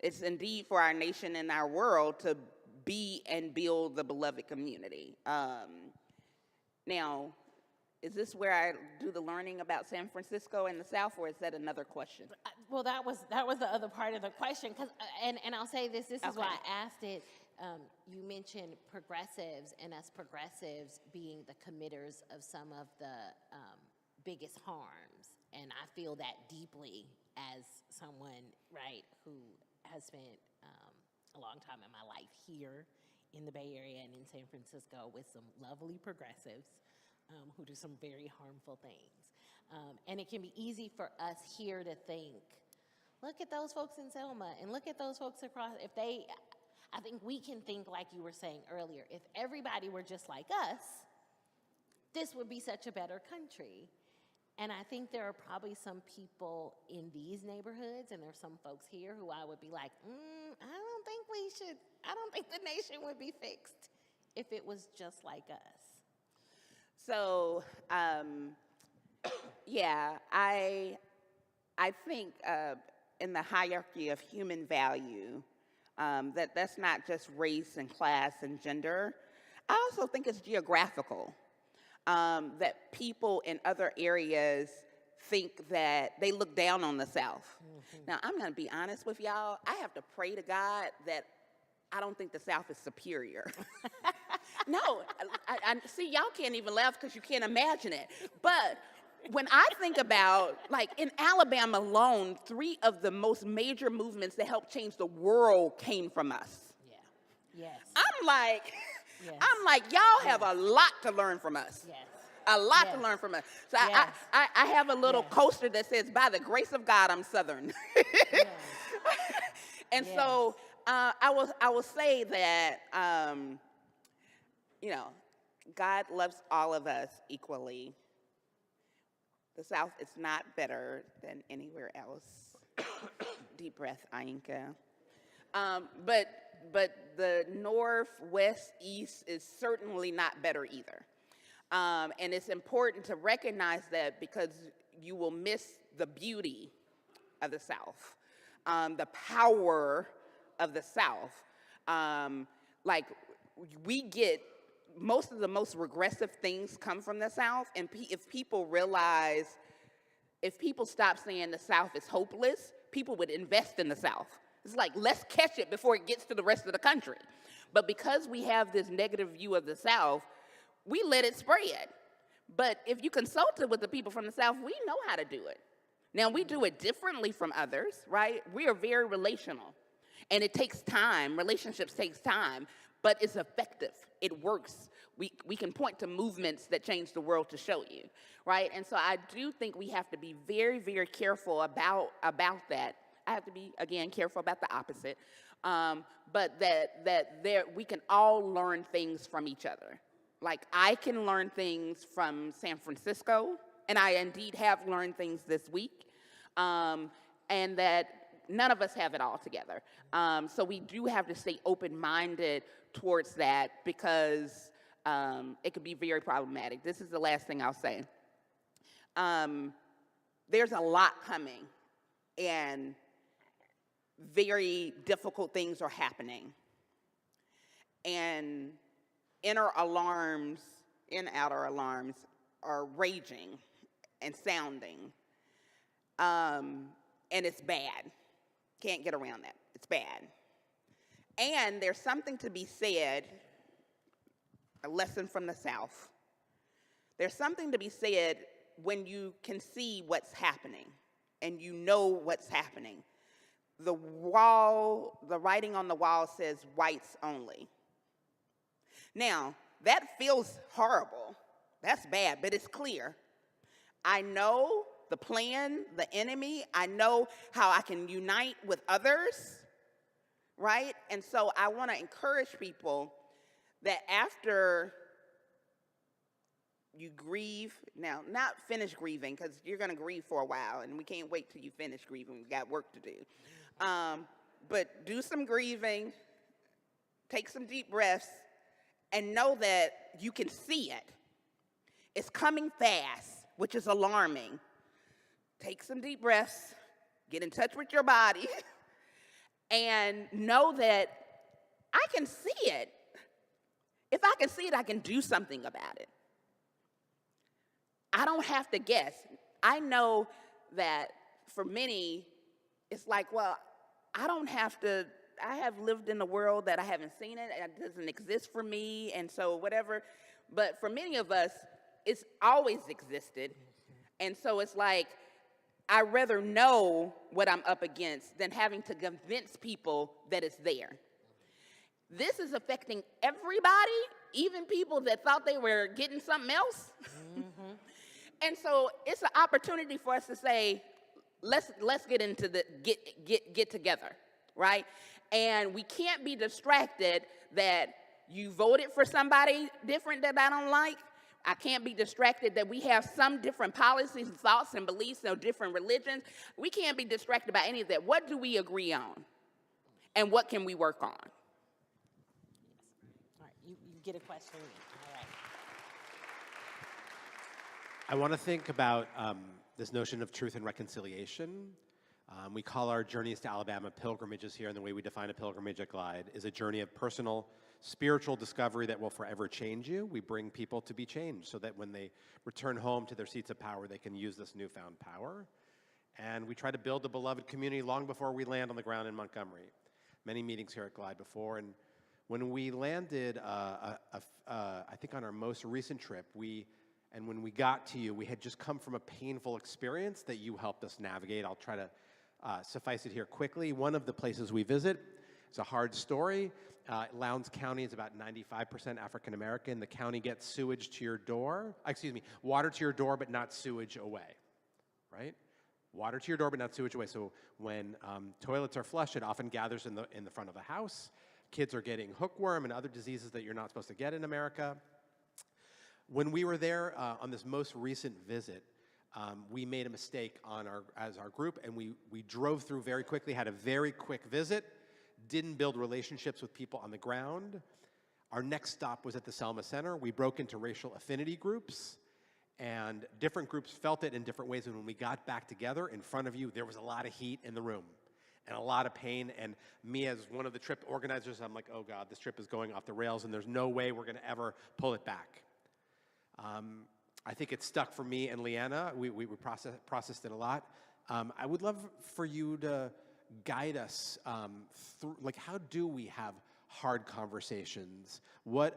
It's indeed for our nation and our world to be and build the beloved community. Now, is this where I do the learning about San Francisco and the South, or is that another question? Well, that was the other part of the question, and I'll say this is why I asked it. You mentioned progressives, and us progressives being the committers of some of the biggest harms, and I feel that deeply as someone, right, who has spent a long time in my life here in the Bay Area and in San Francisco with some lovely progressives who do some very harmful things. And it can be easy for us here to think, look at those folks in Selma and look at those folks across, I think we can think like you were saying earlier, if everybody were just like us, this would be such a better country. And I think there are probably some people in these neighborhoods, and there's some folks here who I would be like, I don't think the nation would be fixed if it was just like us. So, yeah, I think in the hierarchy of human value, that's not just race and class and gender. I also think it's geographical, that people in other areas think that they look down on the South. Mm-hmm. Now, I'm going to be honest with y'all. I have to pray to God that I don't think the South is superior. No, I see, y'all can't even laugh because you can't imagine it. But when I think about, like, in Alabama alone, 3 of the most major movements that helped change the world came from us. Yeah. Yes. I'm like, y'all have a lot to learn from us. Yes. A lot to learn from us. So I have a little coaster that says, by the grace of God, I'm Southern. Yes. And so I will say that, God loves all of us equally. The South is not better than anywhere else. Deep breath, Ainka. But the North, West, East is certainly not better either. And it's important to recognize that because you will miss the beauty of the South, the power of the South. We get most of the most regressive things come from the South, and if people stop saying the South is hopeless, people would invest in the South. It's like, let's catch it before it gets to the rest of the country. But because we have this negative view of the South, we let it spread. But if you consulted with the people from the South, we know how to do it. Now, we do it differently from others, right? We are very relational, and it takes time. Relationships takes time, but it's effective. It works. We can point to movements that change the world to show you, right? And so I do think we have to be very, very careful about that. I have to be, again, careful about the opposite, but that we can all learn things from each other. Like, I can learn things from San Francisco, and I indeed have learned things this week, and that none of us have it all together. So we do have to stay open-minded towards that because it could be very problematic. This is the last thing I'll say. There's a lot coming, and very difficult things are happening. and inner alarms and outer alarms are raging and sounding. And it's bad. Can't get around that. It's bad. And there's something to be said, a lesson from the South. There's something to be said when you can see what's happening and you know what's happening. The writing on the wall says whites only. Now, that feels horrible. That's bad, but it's clear. I know the plan, the enemy. I know how I can unite with others, right? And so I want to encourage people that after you grieve, now, not finish grieving, because you're going to grieve for a while, and we can't wait till you finish grieving. We've got work to do. But do some grieving, take some deep breaths, and know that you can see it. It's coming fast, which is alarming. Take some deep breaths, get in touch with your body, and know that I can see it. If I can see it, I can do something about it. I don't have to guess. I know that for many, it's like, well, I don't have to, I have lived in a world that I haven't seen it, it doesn't exist for me, and so whatever. But for many of us, it's always existed. And so it's like, I'd rather know what I'm up against than having to convince people that it's there. This is affecting everybody, even people that thought they were getting something else. Mm-hmm. And so it's an opportunity for us to say, let's get into the get together, right? And we can't be distracted that you voted for somebody different that I don't like. I can't be distracted that we have some different policies and thoughts and beliefs of different religions. We can't be distracted by any of that. What do we agree on? And what can we work on? All right, you get a question. All right. I want to think about this notion of truth and reconciliation. We call our journeys to Alabama pilgrimages here, and the way we define a pilgrimage at Glide is a journey of personal spiritual discovery that will forever change you. We bring people to be changed so that when they return home to their seats of power, they can use this newfound power. And we try to build a beloved community long before we land on the ground in Montgomery. Many meetings here at Glide before, and when we landed, I think on our most recent trip, and when we got to you, we had just come from a painful experience that you helped us navigate. I'll try to suffice it here quickly. One of the places we visit is a hard story. Lowndes County is about 95% African American. The county gets sewage to your door, water to your door, but not sewage away, right? Water to your door, but not sewage away. So when toilets are flushed, it often gathers in the front of the house. Kids are getting hookworm and other diseases that you're not supposed to get in America. When we were there on this most recent visit, we made a mistake as our group, and we drove through very quickly, had a very quick visit, didn't build relationships with people on the ground. Our next stop was at the Selma Center. We broke into racial affinity groups, and different groups felt it in different ways. And when we got back together in front of you, there was a lot of heat in the room and a lot of pain. And me, as one of the trip organizers, I'm like, oh God, this trip is going off the rails, and there's no way we're going to ever pull it back. I think it stuck for me and Leanna. We processed it a lot. I would love for you to guide us through, like, how do we have hard conversations? What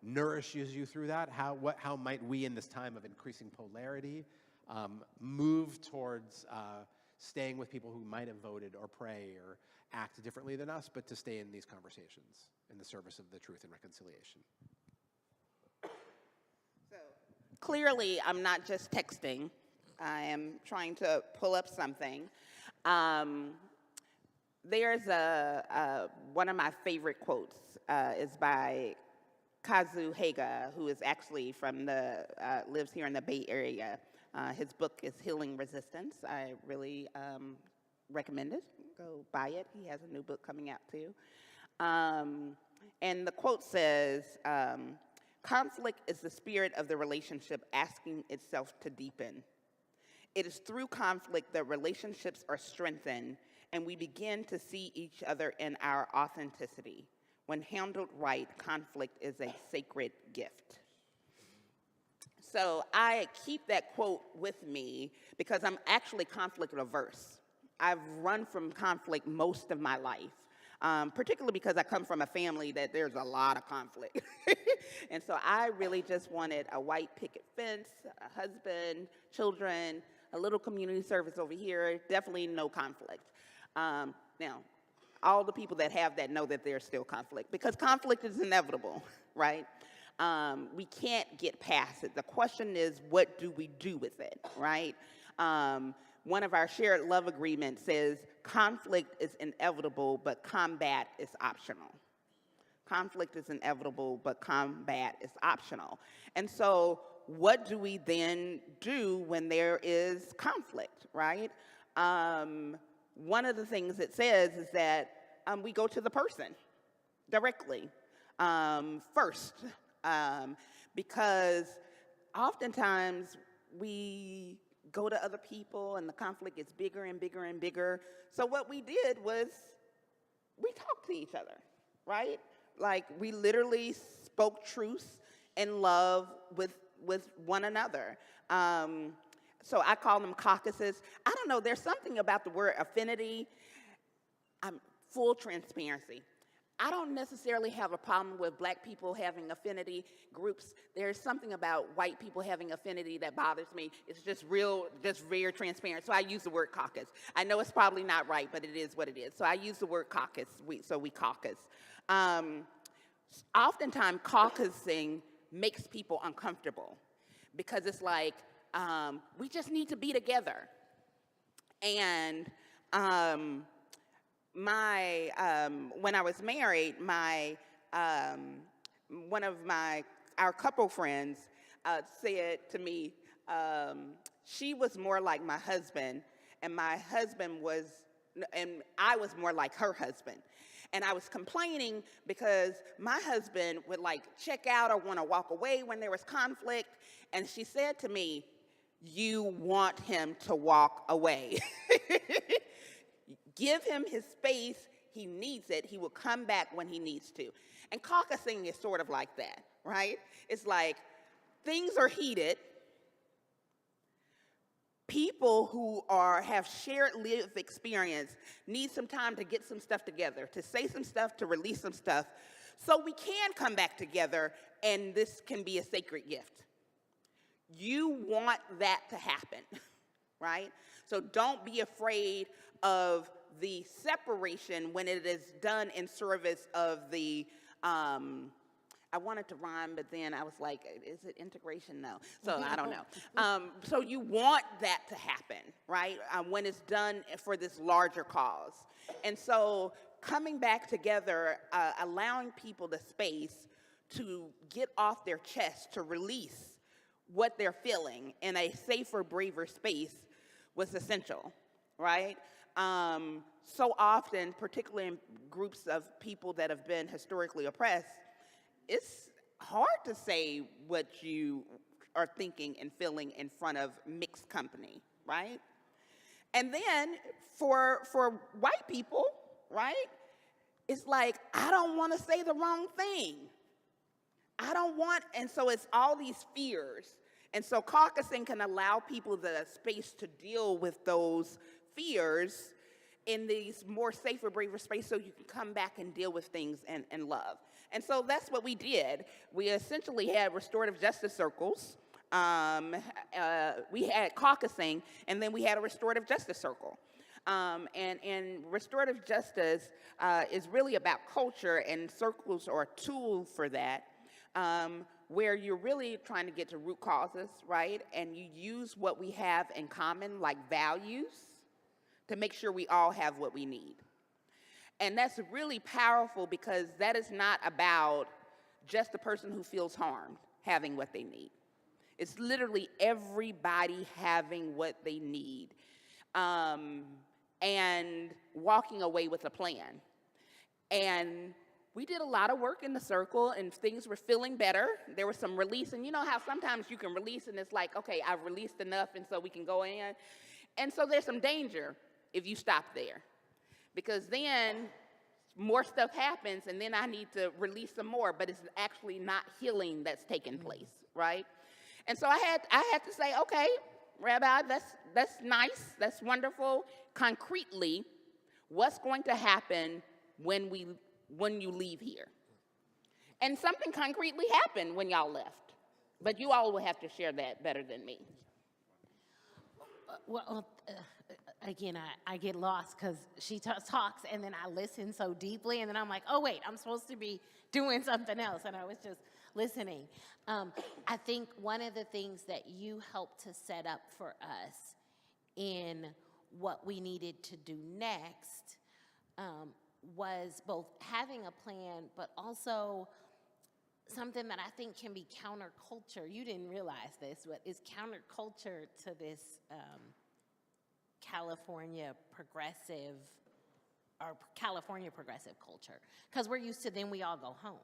nourishes you through that? How might we, in this time of increasing polarity, move towards staying with people who might have voted or pray or act differently than us, but to stay in these conversations in the service of the truth and reconciliation? So clearly, I'm not just texting. I am trying to pull up something. There's one of my favorite quotes is by Kazu Haga, who is actually lives here in the Bay Area. His book is Healing Resistance. I really recommend it. Go buy it. He has a new book coming out too. And the quote says, conflict is the spirit of the relationship asking itself to deepen. It is through conflict that relationships are strengthened and we begin to see each other in our authenticity. When handled right, conflict is a sacred gift. So I keep that quote with me because I'm actually conflict averse. I've run from conflict most of my life, particularly because I come from a family that there's a lot of conflict. And so I really just wanted a white picket fence, a husband, children, a little community service over here, definitely no conflict. Now, all the people that have that know that there's still conflict because conflict is inevitable, right? We can't get past it. The question is, what do we do with it, right? One of our shared love agreements says, conflict is inevitable, but combat is optional. Conflict is inevitable, but combat is optional. And so what do we then do when there is conflict, right? One of the things it says is that we go to the person directly first, because oftentimes we go to other people and the conflict gets bigger and bigger and bigger. So what we did was we talked to each other, right? Like we literally spoke truth and love with one another. So I call them caucuses. I don't know, there's something about the word affinity. Full transparency. I don't necessarily have a problem with black people having affinity groups. There's something about white people having affinity that bothers me. It's just very transparent. So I use the word caucus. I know it's probably not right, but it is what it is. So I use the word caucus, so we caucus. Oftentimes, caucusing makes people uncomfortable because it's like, we just need to be together. And when I was married, one of our couple friends said to me, she was more like my husband, and I was more like her husband. And I was complaining because my husband would like check out or want to walk away when there was conflict. And she said to me, "You want him to walk away." Give him his space. He needs it. He will come back when he needs to. And caucusing is sort of like that, right? It's like things are heated. People who have shared lived experience need some time to get some stuff together, to say some stuff, to release some stuff, so we can come back together, and this can be a sacred gift. You want that to happen, right? So don't be afraid of the separation when it is done in service of the, I wanted to rhyme, but then I was like, is it integration? No. So I don't know. So you want that to happen, right? When it's done for this larger cause. And so coming back together, allowing people the space to get off their chest, to release what they're feeling in a safer, braver space was essential, right? So often, particularly in groups of people that have been historically oppressed, it's hard to say what you are thinking and feeling in front of mixed company, right? And then for white people, right, it's like, I don't want to say the wrong thing. And so it's all these fears. And so caucusing can allow people the space to deal with those fears in these more safer, braver space so you can come back and deal with things and love. And so that's what we did. We essentially had restorative justice circles. We had caucusing, and then we had a restorative justice circle. And restorative justice is really about culture, and circles are a tool for that, where you're really trying to get to root causes, right? And you use what we have in common, like values, to make sure we all have what we need. And that's really powerful because that is not about just the person who feels harmed having what they need. It's literally everybody having what they need, and walking away with a plan. And we did a lot of work in the circle, and things were feeling better. There was some release, and you know how sometimes you can release, and it's like, okay, I've released enough, and so we can go in. And so there's some danger if you stop there, because then more stuff happens, and then I need to release some more, but it's actually not healing that's taking place, right? And so I had to say, okay, Rabbi, that's nice, that's wonderful. Concretely, what's going to happen when you leave here? And something concretely happened when y'all left, but you all will have to share that better than me. Well, again, I get lost because she talks and then I listen so deeply and then I'm like, oh, wait, I'm supposed to be doing something else. And I was just listening. I think one of the things that you helped to set up for us in what we needed to do next was both having a plan, but also something that I think can be counterculture. You didn't realize this, but is counterculture to this California progressive culture. Because we're used to then we all go home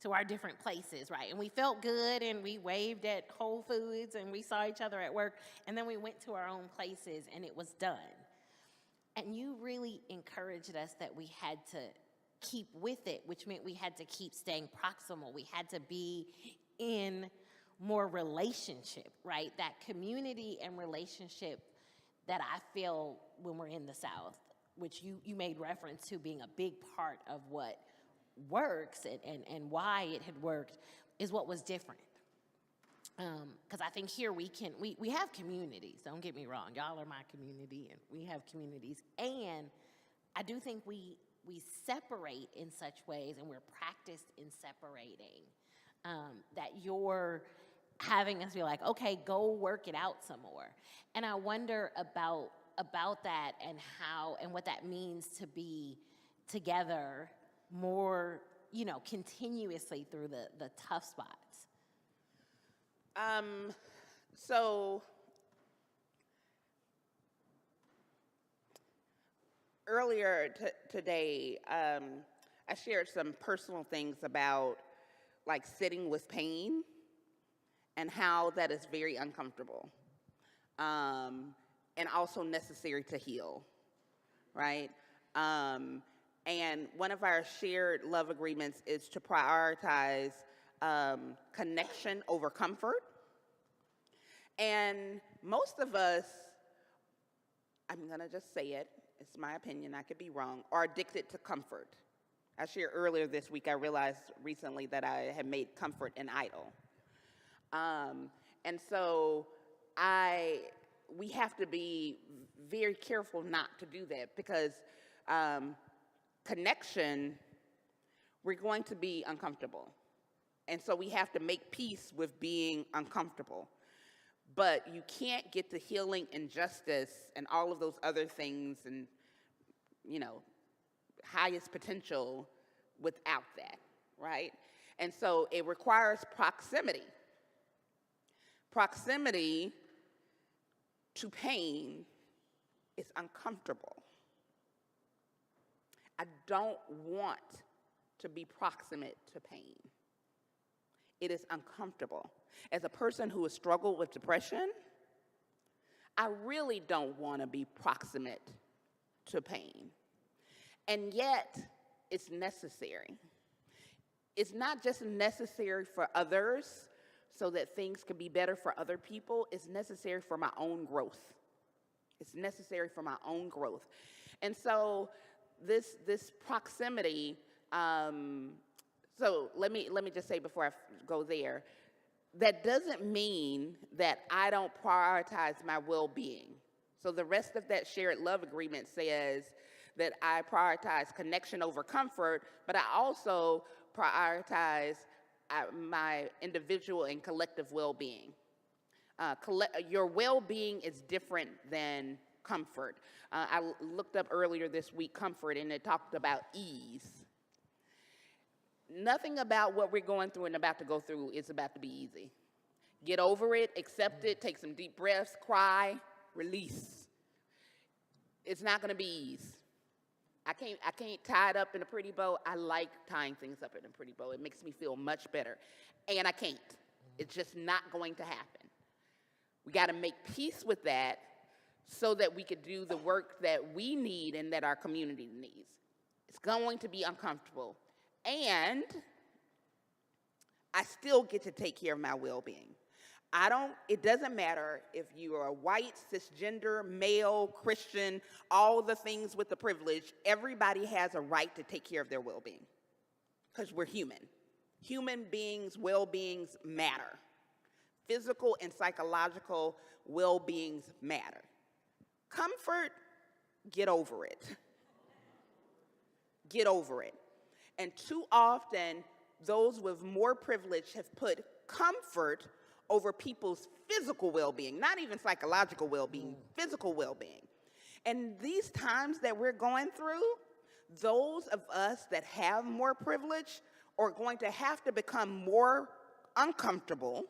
to our different places, right? And we felt good and we waved at Whole Foods and we saw each other at work and then we went to our own places and it was done. And you really encouraged us that we had to keep with it, which meant we had to keep staying proximal. We had to be in more relationship, right? That community and relationship that I feel when we're in the South, which you made reference to being a big part of what works and why it had worked, is what was different. Because I think here we have communities, don't get me wrong. Y'all are my community, and we have communities. And I do think we separate in such ways, and we're practiced in separating, that you're having us be like, okay, go work it out some more. And I wonder about that and how and what that means to be together more, continuously through the tough spots. So earlier today, I shared some personal things about like sitting with pain and how that is very uncomfortable, and also necessary to heal, right? And one of our shared love agreements is to prioritize connection over comfort. And most of us, I'm gonna just say it, it's my opinion, I could be wrong, are addicted to comfort. I shared earlier this week, I realized recently that I had made comfort an idol. And so we have to be very careful not to do that, because connection, we're going to be uncomfortable. And so we have to make peace with being uncomfortable. But you can't get to healing and justice and all of those other things and, highest potential without that, right? And so it requires proximity. Proximity to pain is uncomfortable. I don't want to be proximate to pain. It is uncomfortable. As a person who has struggled with depression, I really don't want to be proximate to pain. And yet, it's necessary. It's not just necessary for others so that things can be better for other people. It's necessary for my own growth. It's necessary for my own growth. And so this proximity, so let me just say before I go there, that doesn't mean that I don't prioritize my well-being. So the rest of that shared love agreement says that I prioritize connection over comfort, but I also prioritize my individual and collective well-being. Your well-being is different than comfort. I looked up earlier this week comfort, and it talked about ease. Nothing about what we're going through and about to go through is about to be easy. Get over it, accept it, take some deep breaths, cry, release. It's not going to be ease. I can't tie it up in a pretty bow. I like tying things up in a pretty bow. It makes me feel much better. And I can't. It's just not going to happen. We got to make peace with that so that we could do the work that we need and that our community needs. It's going to be uncomfortable. And I still get to take care of my well-being. It doesn't matter if you are white, cisgender, male, Christian, all the things with the privilege, everybody has a right to take care of their well-being because we're human. Human beings' well-beings matter. Physical and psychological well-beings matter. Comfort, get over it. Get over it. And too often, those with more privilege have put comfort over people's physical well-being, not even psychological well-being, physical well-being. And these times that we're going through, those of us that have more privilege are going to have to become more uncomfortable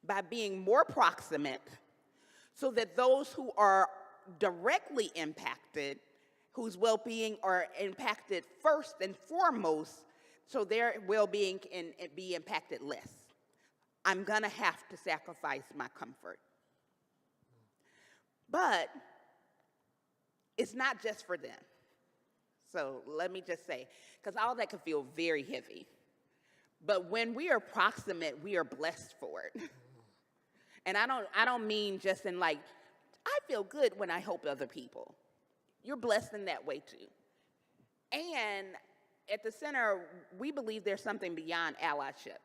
by being more proximate so that those who are directly impacted, whose well-being are impacted first and foremost, so their well-being can be impacted less. I'm gonna have to sacrifice my comfort. But it's not just for them. So let me just say, because all that can feel very heavy. But when we are proximate, we are blessed for it. And I don't mean just in like, I feel good when I help other people. You're blessed in that way too. And at the center, we believe there's something beyond allyship.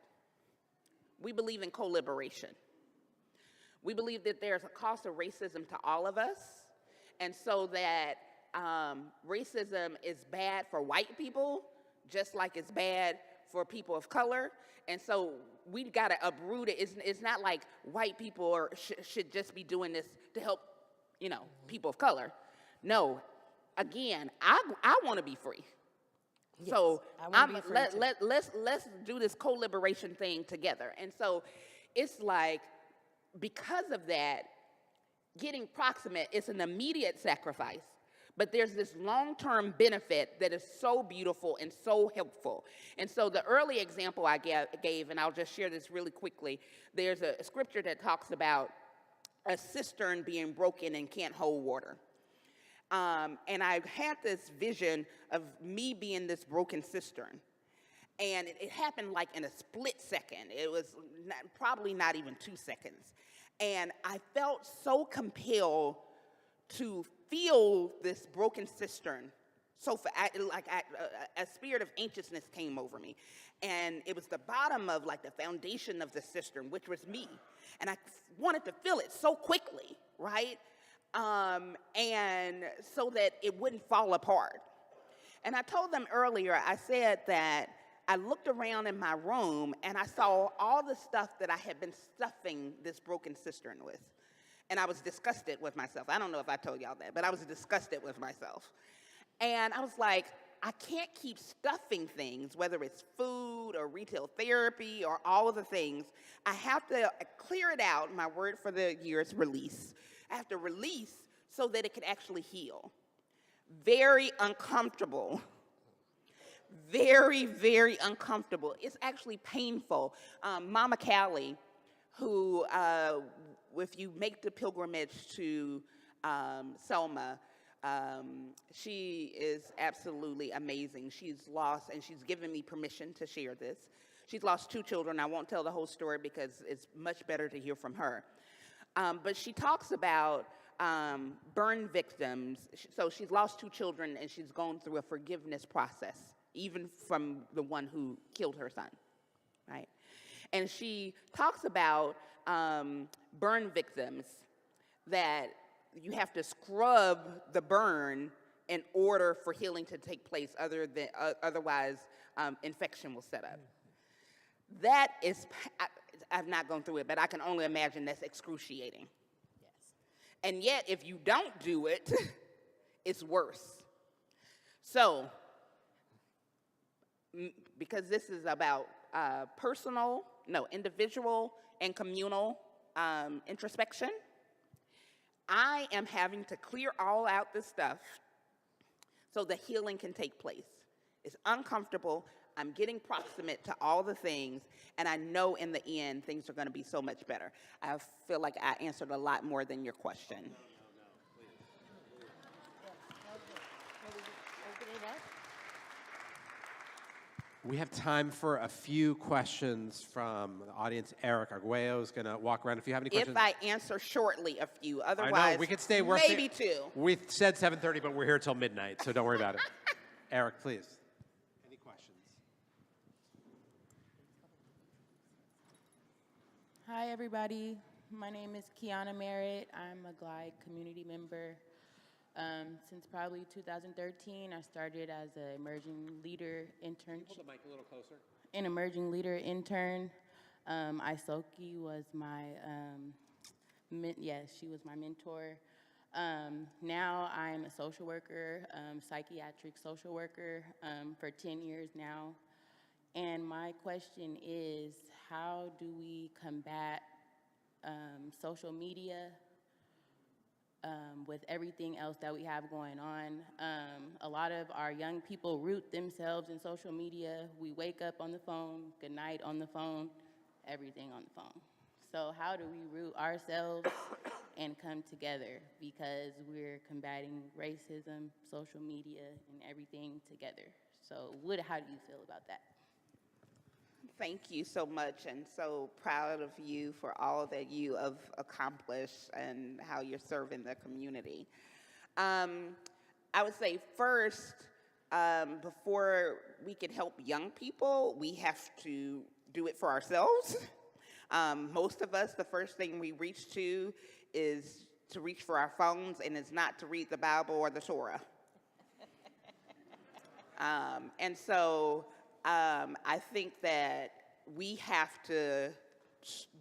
We believe in co-liberation. We believe that there's a cost of racism to all of us, and so that racism is bad for white people, just like it's bad for people of color. And so we've got to uproot it. It's not like white people should just be doing this to help, people of color. No, again, I want to be free. Yes, So let's do this co-liberation thing together. And so it's like, because of that, getting proximate is an immediate sacrifice, but there's this long-term benefit that is so beautiful and so helpful. And so the early example I gave, and I'll just share this really quickly, there's a scripture that talks about a cistern being broken and can't hold water. And I had this vision of me being this broken cistern. And it happened like in a split second. It was probably not even 2 seconds. And I felt so compelled to feel this broken cistern. So a spirit of anxiousness came over me. And it was the bottom of like the foundation of the cistern, which was me. And I wanted to feel it so quickly, right? And so that it wouldn't fall apart. And I told them earlier, I said that I looked around in my room and I saw all the stuff that I had been stuffing this broken cistern with. And I was disgusted with myself. I don't know if I told y'all that, but I was disgusted with myself. And I was like, I can't keep stuffing things, whether it's food or retail therapy or all of the things. I have to clear it out. My word for the year is release. I have to release so that it can actually heal. Very uncomfortable. Very, very uncomfortable. It's actually painful. Mama Callie, who, if you make the pilgrimage to Selma, she is absolutely amazing. She's lost, and she's given me permission to share this. She's lost 2 children. I won't tell the whole story because it's much better to hear from her. But she talks about burn victims. So she's lost 2 children, and she's gone through a forgiveness process, even from the one who killed her son, right? And she talks about burn victims, that you have to scrub the burn in order for healing to take place, otherwise infection will set up. That is, I've not gone through it, but I can only imagine that's excruciating. Yes. And yet, if you don't do it, it's worse. So, because this is about individual and communal introspection, I am having to clear all out this stuff so the healing can take place. It's uncomfortable. I'm getting proximate to all the things, and I know in the end things are going to be so much better. I feel like I answered a lot more than your question. Open it up. We have time for a few questions from the audience. Eric Arguello is going to walk around. If you have any questions. If I answer shortly, a few. I Otherwise, know, we could stay. maybe two. We said 7:30, but we're here till midnight, so don't worry about it. Eric, please. Any questions? Hi, everybody. My name is Kiana Merritt. I'm a Glide community member. Since probably 2013, I started as an emerging leader intern. Hold the mic a little closer. An emerging leader intern. Isoki was my, she was my mentor. Now I'm a social worker, psychiatric social worker for 10 years now. And my question is, how do we combat social media with everything else that we have going on? A lot of our young people root themselves in social media. We wake up on the phone, good night on the phone, everything on the phone. So how do we root ourselves and come together? Because we're combating racism, social media, and everything together. So how do you feel about that? Thank you so much, and so proud of you for all that you have accomplished and how you're serving the community. I would say first, before we can help young people, we have to do it for ourselves. Most of us, the first thing we reach to is to reach for our phones, and it's not to read the Bible or the Torah. And so I think that we have to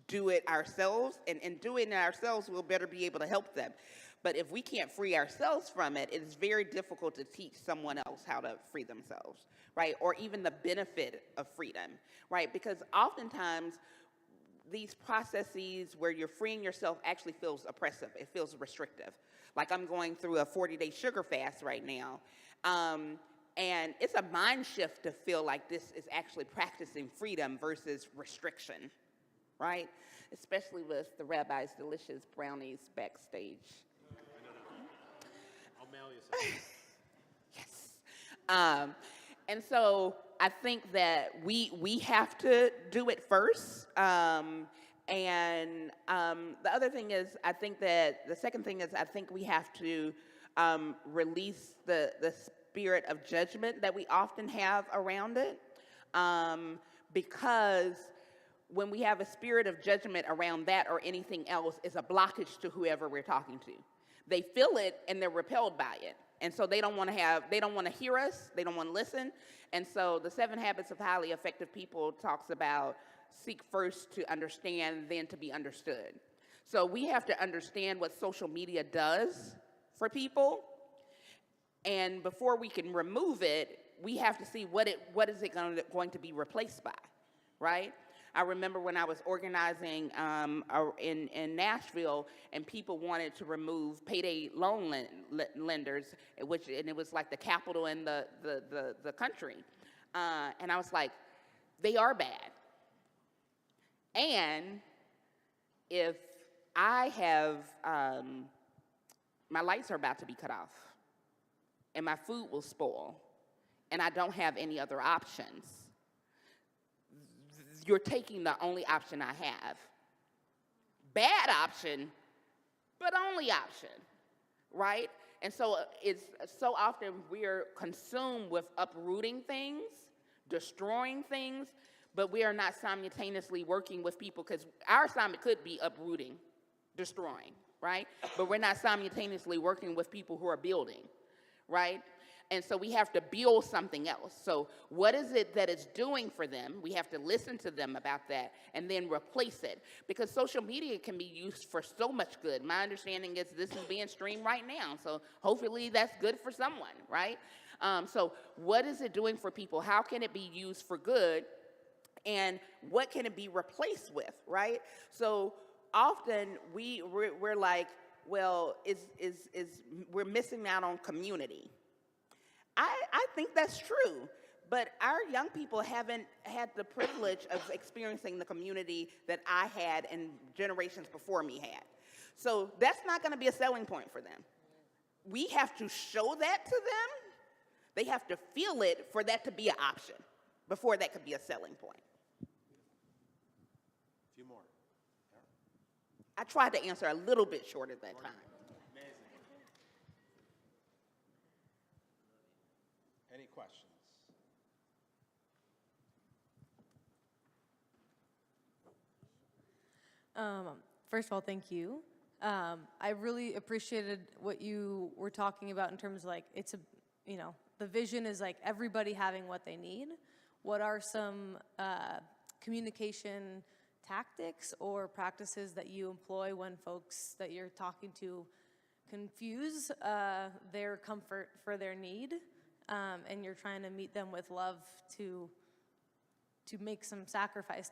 do it ourselves, and in doing it ourselves, we'll better be able to help them. But if we can't free ourselves from it, it is very difficult to teach someone else how to free themselves, right? Or even the benefit of freedom, right? Because oftentimes, these processes where you're freeing yourself actually feels oppressive. It feels restrictive. Like I'm going through a 40-day sugar fast right now. And it's a mind shift to feel like this is actually practicing freedom versus restriction, right? Especially with the Rabbi's Delicious Brownies backstage. I'll mail you some. Yes. And so I think that we have to do it first. And the other thing is, I think that the second thing is, I think we have to release the spirit of judgment that we often have around it, because when we have a spirit of judgment around that or anything else, is a blockage to whoever we're talking to. They feel it and they're repelled by it, and so they don't want to hear us, they don't want to listen. And so the 7 Habits of Highly Effective People talks about seek first to understand, then to be understood. So we have to understand what social media does for people. And before we can remove it, we have to see what is it going to be replaced by, right? I remember when I was organizing in Nashville, and people wanted to remove payday loan lenders, and it was like the capital in the country. And I was like, they are bad. And if I have, my lights are about to be cut off, and my food will spoil, and I don't have any other options, you're taking the only option I have. Bad option, but only option, right? And so it's so often we're consumed with uprooting things, destroying things, but we are not simultaneously working with people, because our assignment could be uprooting, destroying, right? But we're not simultaneously working with people who are building, right? And so we have to build something else. So what is it that it's doing for them? We have to listen to them about that and then replace it. Because social media can be used for so much good. My understanding is this is being streamed right now. So hopefully that's good for someone, right? So what is it doing for people? How can it be used for good? And what can it be replaced with, right? So often we're like, well, we're missing out on community. I think that's true, but our young people haven't had the privilege of experiencing the community that I had and generations before me had. So that's not going to be a selling point for them. We have to show that to them. They have to feel it for that to be an option, before that could be a selling point. A few more. I tried to answer a little bit short at that time. Amazing. Any questions? First of all, thank you. I really appreciated what you were talking about in terms of like, it's a, you know, the vision is like everybody having what they need. What are some communication tactics or practices that you employ when folks that you're talking to confuse their comfort for their need, and you're trying to meet them with love to make some sacrifice,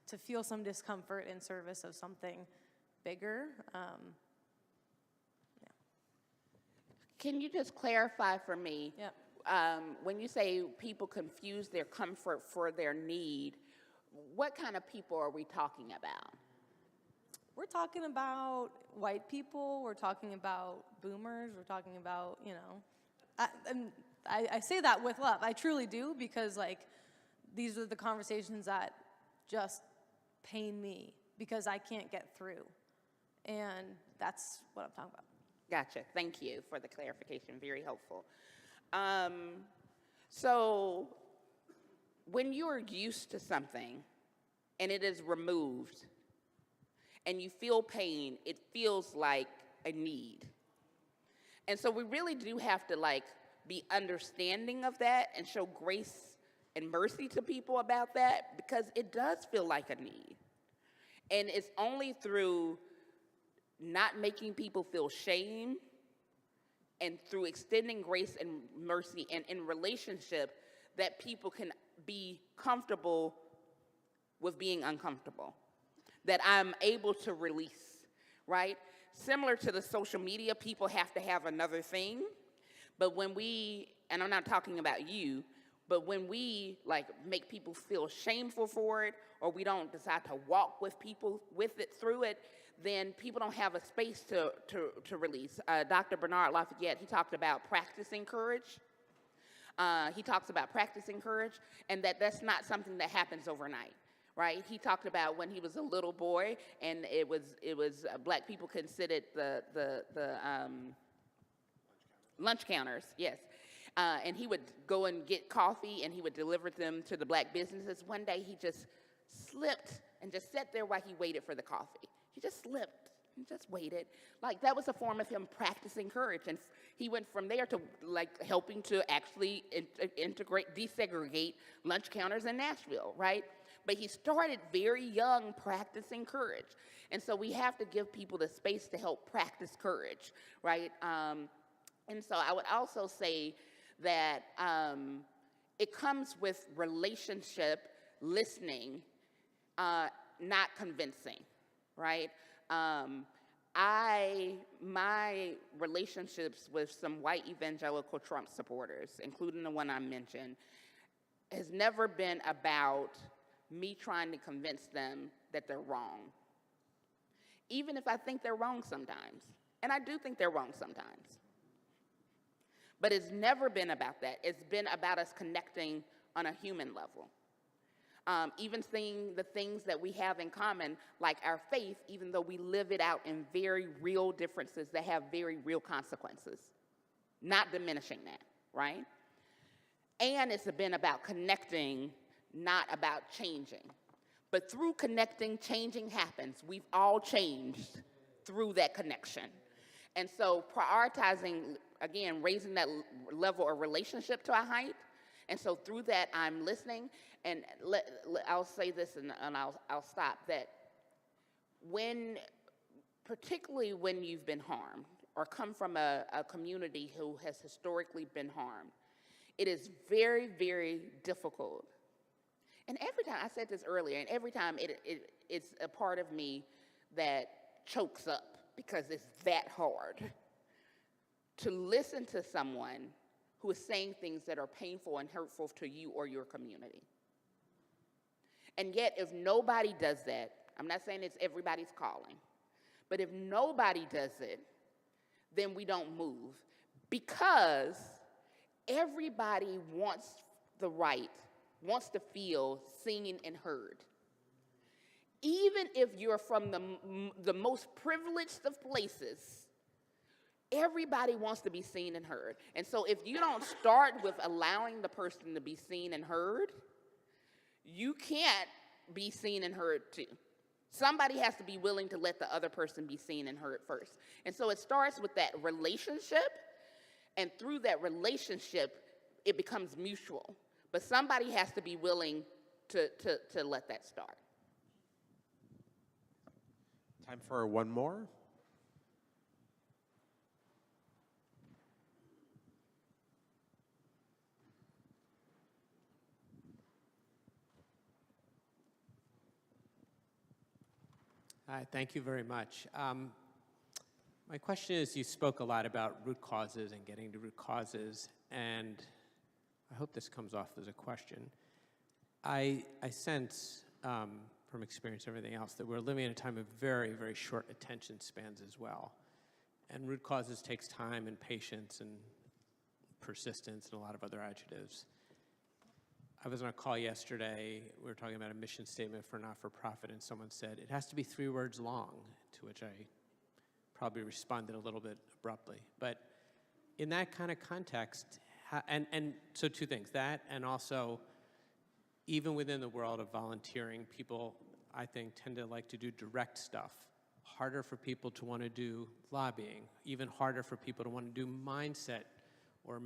to feel some discomfort in service of something bigger. Can you just clarify for me? Yep. When you say people confuse their comfort for their need, what kind of people are we talking about? We're talking about white people, we're talking about boomers, we're talking about, you know, I say that with love. I truly do, because like, these are the conversations that just pain me because I can't get through. And that's what I'm talking about. Gotcha. Thank you for the clarification. Very helpful. So when you're used to something and it is removed and you feel pain, it feels like a need. And so we really do have to like be understanding of that and show grace and mercy to people about that, because it does feel like a need. And it's only through not making people feel shame and through extending grace and mercy and in relationship that people can be comfortable with being uncomfortable, that I'm able to release, right? Similar to the social media, people have to have another thing, but when we, and I'm not talking about you, but when we like make people feel shameful for it, or we don't decide to walk with people with it through it, then people don't have a space to release. Dr. Bernard Lafayette, he talked about practicing courage. He talks about practicing courage, and that's not something that happens overnight, right? He talked about when he was a little boy, and it was black people considered the lunch counters, yes. And he would go and get coffee, and he would deliver them to the black businesses. One day, he just slipped and just sat there while he waited for the coffee. He just slipped and just waited. Like, that was a form of him practicing courage. And he went from there to, like, helping to actually desegregate lunch counters in Nashville, right? But he started very young practicing courage. And so we have to give people the space to help practice courage, right? And so I would also say that it comes with relationship, listening, not convincing, right? My relationships with some white evangelical Trump supporters, including the one I mentioned, has never been about me trying to convince them that they're wrong, even if I think they're wrong sometimes. And I do think they're wrong sometimes. But it's never been about that. It's been about us connecting on a human level. Even seeing the things that we have in common, like our faith, even though we live it out in very real differences that have very real consequences. Not diminishing that, right? And it's been about connecting, not about changing. But through connecting, changing happens. We've all changed through that connection. And so prioritizing, again, raising that level of relationship to a height. And so through that, I'm listening. And I'll say this and I'll stop, that particularly when you've been harmed or come from a community who has historically been harmed, it is very, very difficult. And every time, I said this earlier, and every time it's a part of me that chokes up because it's that hard to listen to someone who is saying things that are painful and hurtful to you or your community. And yet, if nobody does that, I'm not saying it's everybody's calling, but if nobody does it, then we don't move, because everybody wants the right wants to feel seen and heard. Even if you're from the most privileged of places, everybody wants to be seen and heard. And so if you don't start with allowing the person to be seen and heard, you can't be seen and heard too. Somebody has to be willing to let the other person be seen and heard first. And so it starts with that relationship, and through that relationship, it becomes mutual. But somebody has to be willing to let that start. Time for one more. Hi, thank you very much. My question is, you spoke a lot about root causes and getting to root causes, and I hope this comes off as a question. I sense, from experience and everything else, that we're living in a time of very, very short attention spans as well. And root causes takes time and patience and persistence and a lot of other adjectives. I was on a call yesterday, we were talking about a mission statement for not-for-profit, and someone said, it has to be 3 words long, to which I probably responded a little bit abruptly. But in that kind of context, and so 2 things, that and also even within the world of volunteering, people, I think, tend to like to do direct stuff. Harder for people to want to do lobbying, even harder for people to want to do mindset or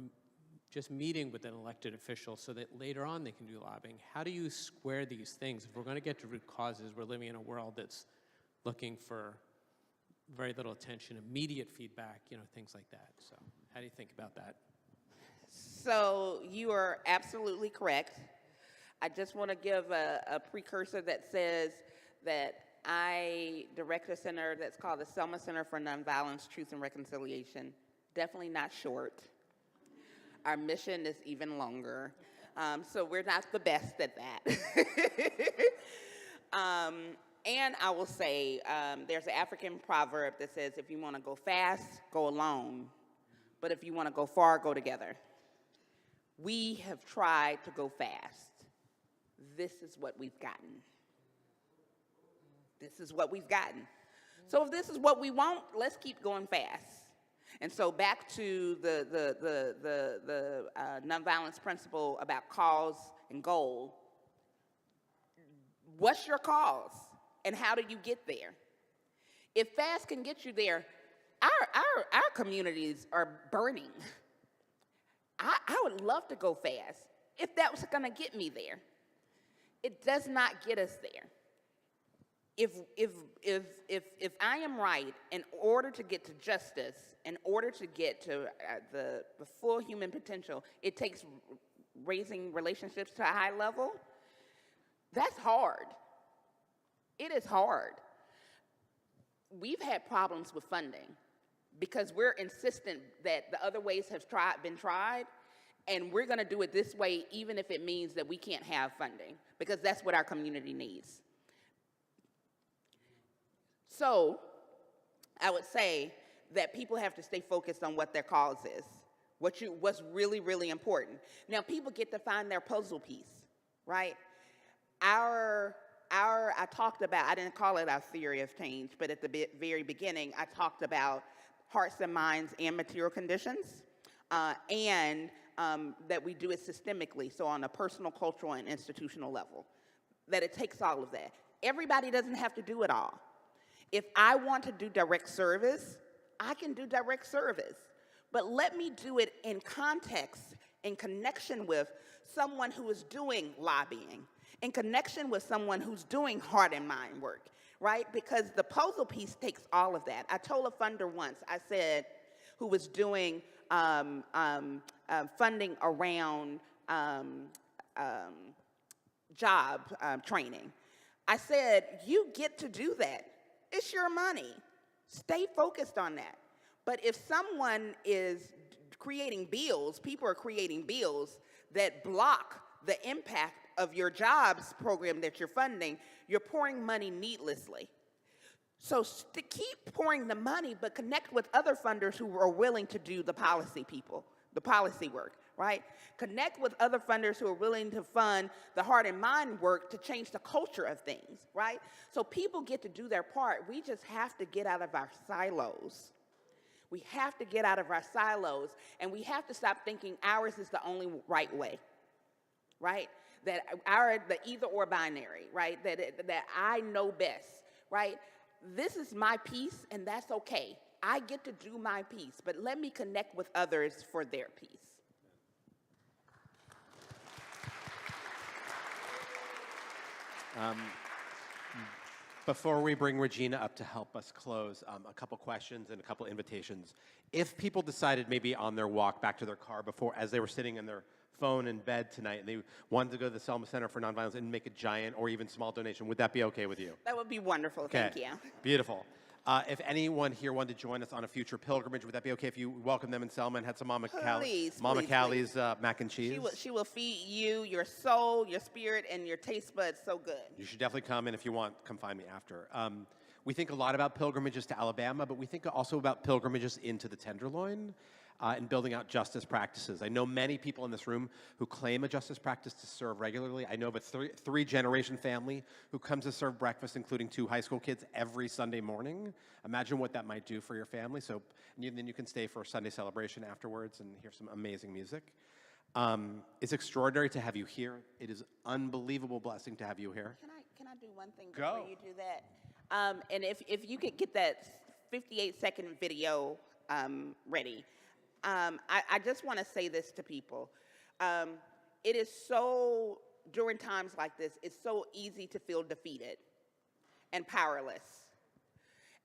just meeting with an elected official so that later on they can do lobbying. How do you square these things? If we're going to get to root causes, we're living in a world that's looking for very little attention, immediate feedback, things like that. So how do you think about that? So you are absolutely correct. I just want to give a precursor that says that I direct a center that's called the Selma Center for Nonviolence, Truth, and Reconciliation. Definitely not short. Our mission is even longer. So we're not the best at that. And I will say, there's an African proverb that says, if you want to go fast, go alone. But if you want to go far, go together. We have tried to go fast. This is what we've gotten. This is what we've gotten. So if this is what we want, let's keep going fast. And so back to the nonviolence principle about cause and goal. What's your cause, and how do you get there? If fast can get you there, our communities are burning. I would love to go fast if that was going to get me there. It does not get us there. If I am right, in order to get to justice, in order to get to the full human potential, it takes raising relationships to a high level. That's hard. It is hard. We've had problems with funding because we're insistent that the other ways have been tried, and we're going to do it this way even if it means that we can't have funding, because that's what our community needs. So I would say that people have to stay focused on what their cause is, what's really, really important. Now, people get to find their puzzle piece, right? I talked about, I didn't call it our theory of change, but at the very beginning, I talked about hearts and minds and material conditions, and that we do it systemically, so on a personal, cultural, and institutional level, that it takes all of that. Everybody doesn't have to do it all. If I want to do direct service, I can do direct service. But let me do it in context, in connection with someone who is doing lobbying, in connection with someone who's doing heart and mind work, right? Because the puzzle piece takes all of that. I told a funder once, I said, who was doing funding around job training. I said, you get to do that. It's your money. Stay focused on that. But if someone is creating bills, people are creating bills that block the impact of your jobs program that you're funding, you're pouring money needlessly. So to keep pouring the money, but connect with other funders who are willing to do the policy work, right? Connect with other funders who are willing to fund the heart and mind work to change the culture of things, right? So people get to do their part. We just have to get out of our silos. We have to get out of our silos, and we have to stop thinking ours is the only right way, right? That the either or binary, right? That I know best, right? This is my piece, and that's okay. I get to do my piece, but let me connect with others for their piece. Before we bring Regina up to help us close, a couple questions and a couple invitations. If people decided maybe on their walk back to their car before, as they were sitting in their phone in bed tonight, and they wanted to go to the Selma Center for Nonviolence and make a giant or even small donation, would that be okay with you? That would be wonderful, thank you. Beautiful. If anyone here wanted to join us on a future pilgrimage, would that be okay if you welcomed them in Selma and had some Mama Callie's mac and cheese? She will feed you, your soul, your spirit, and your taste buds so good. You should definitely come, and if you want, come find me after. We think a lot about pilgrimages to Alabama, but we think also about pilgrimages into the Tenderloin and building out justice practices. I know many people in this room who claim a justice practice to serve regularly. I know of a three-generation family who comes to serve breakfast, including 2 high school kids, every Sunday morning. Imagine what that might do for your family. So then you can stay for a Sunday celebration afterwards and hear some amazing music. It's extraordinary to have you here. It is an unbelievable blessing to have you here. Can I do one thing before you do that? And if you could get that 58-second video ready. I just want to say this to people. It is so, during times like this, it's so easy to feel defeated and powerless.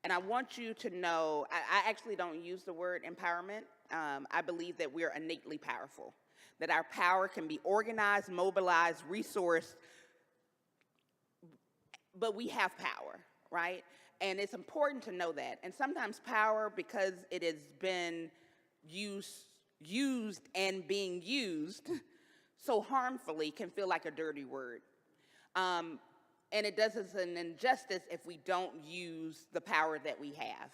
And I want you to know, I actually don't use the word empowerment. I believe that we're innately powerful, that our power can be organized, mobilized, resourced, but we have power, right? And it's important to know that. And sometimes power, because it has been used and being used so harmfully, can feel like a dirty word. And it does us an injustice if we don't use the power that we have.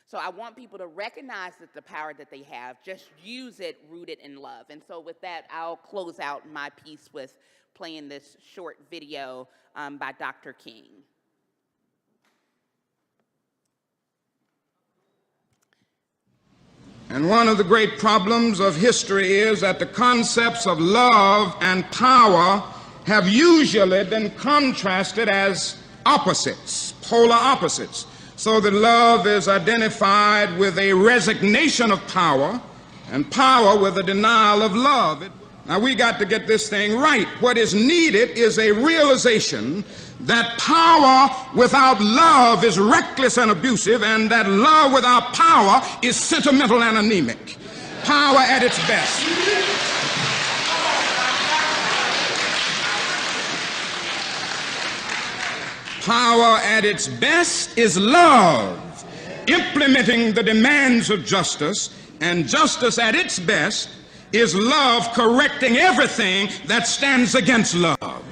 So I want people to recognize that the power that they have, just use it rooted in love. And so with that, I'll close out my piece with playing this short video by Dr. King. And one of the great problems of history is that the concepts of love and power have usually been contrasted as opposites, polar opposites. So that love is identified with a resignation of power and power with a denial of love. Now we got to get this thing right. What is needed is a realization that power without love is reckless and abusive, and that love without power is sentimental and anemic. Power at its best. Power at its best is love, implementing the demands of justice, and justice at its best is love correcting everything that stands against love.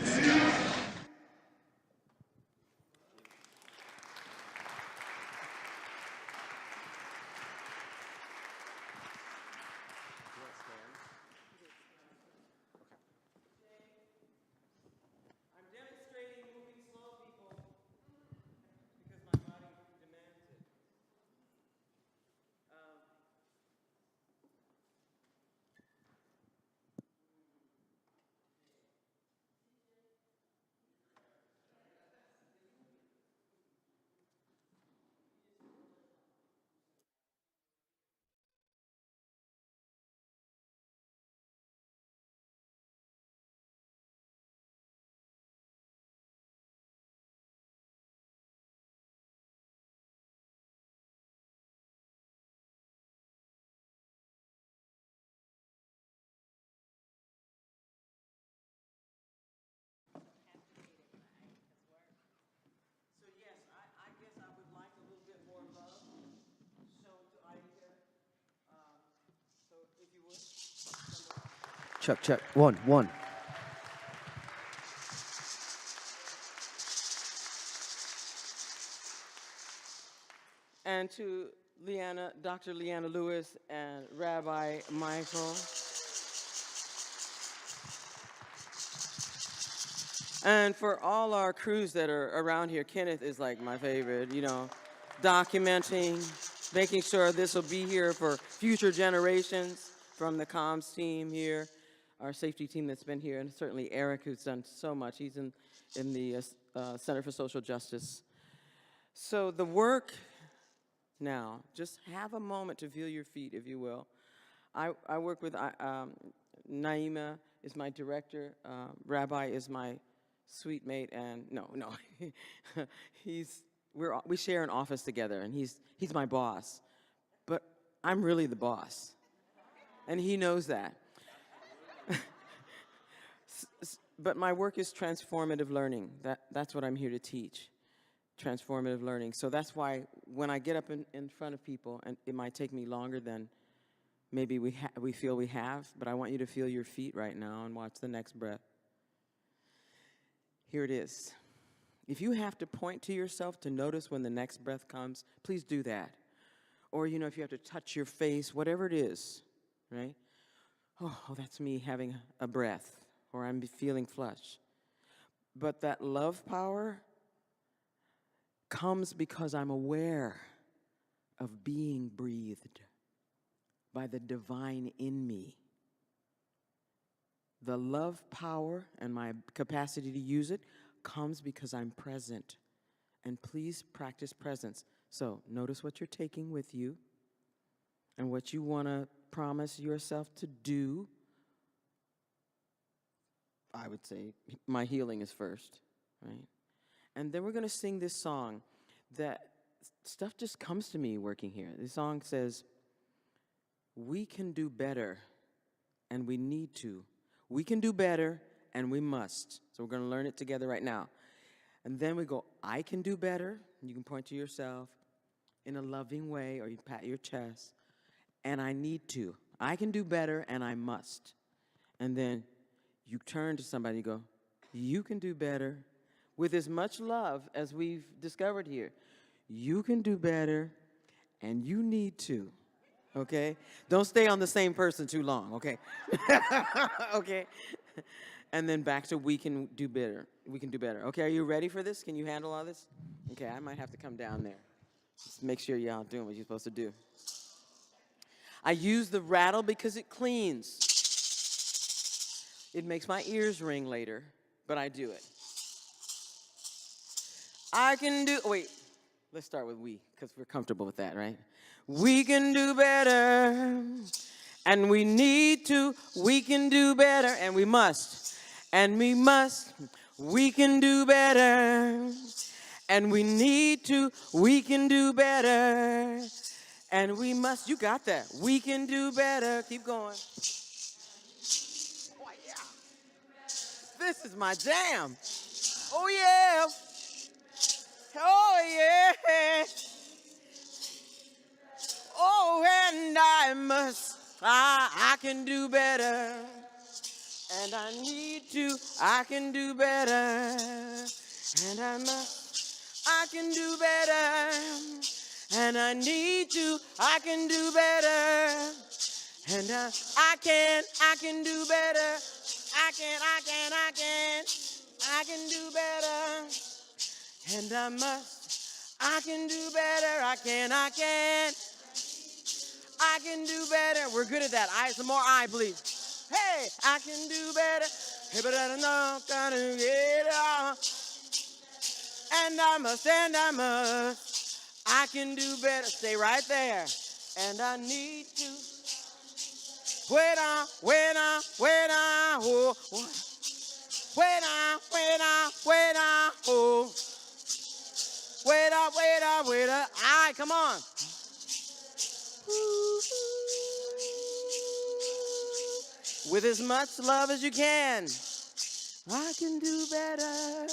Check, check. One. And to Dr. Leanna Lewis and Rabbi Michael, And for all our crews that are around here, Kenneth is like my favorite, you know, documenting, making sure this will be here for future generations from the comms team here, our safety team that's been here, and certainly Eric, who's done so much. He's in the Center for Social Justice. So the work now, just have a moment to feel your feet, if you will. I work with Naima is my director, Rabbi is my sweet mate, and no, we share an office together, and he's my boss, but I'm really the boss, and he knows that. But my work is transformative learning. That's what I'm here to teach, transformative learning. So that's why when I get up in front of people, and it might take me longer than maybe we feel we have, but I want you to feel your feet right now and watch the next breath. Here it is. If you have to point to yourself to notice when the next breath comes, please do that. Or, you know, if you have to touch your face, whatever it is, right? Oh, that's me having a breath, or I'm feeling flush. But that love power comes because I'm aware of being breathed by the divine in me. The love power and my capacity to use it comes because I'm present. And please practice presence. So notice what you're taking with you and what you want to promise yourself to do. I would say my healing is first, right? And then we're going to sing this song that stuff just comes to me working here. This song says, we can do better, and we need to. We can do better, and we must. So we're going to learn it together right now. And then we go, I can do better. And you can point to yourself in a loving way, or you pat your chest. And I need to. I can do better, and I must. And then you turn to somebody and go, you can do better. With as much love as we've discovered here. You can do better, and you need to. Okay? Don't stay on the same person too long, okay? Okay? And then back to we can do better. We can do better. Okay, are you ready for this? Can you handle all this? Okay, I might have to come down there. Just make sure y'all doing what you're supposed to do. I use the rattle because it cleans. It makes my ears ring later, but I do it. I can do, wait, let's start with we, because we're comfortable with that, right? We can do better, and we need to. We can do better, and we must. And we must. We can do better, and we need to. We can do better, and we must. You got that. We can do better. Keep going. Oh, yeah. This is my jam. Oh, yeah. Oh, yeah. Oh, and I must, I can do better, and I need to, I can do better, and I must, I can do better, and I need to, I can do better, and I can do better, I can do better, and I must, I can do better, I can do better. We're good at that. Some more I, please. Hey, I can do better. Hey, but I don't know, gotta get on. And I must, I can do better. Stay right there. And I need to. Wait on, oh. Wait on. Oh. Wait on. All right, come on. With as much love as you can. I can do better,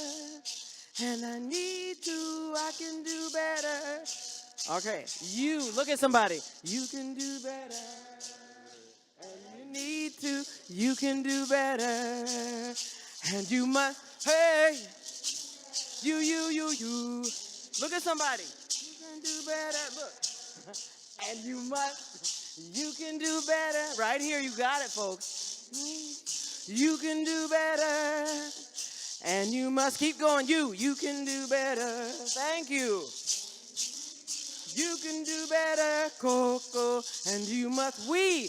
and I need to, I can do better. Okay, you, look at somebody. You can do better, and you need to, you can do better, and you must, hey, you. Look at somebody. You can do better, look. And you must, you can do better. Right here, you got it, folks. You can do better, and you must keep going. You can do better. Thank you. You can do better, Coco, and you must. We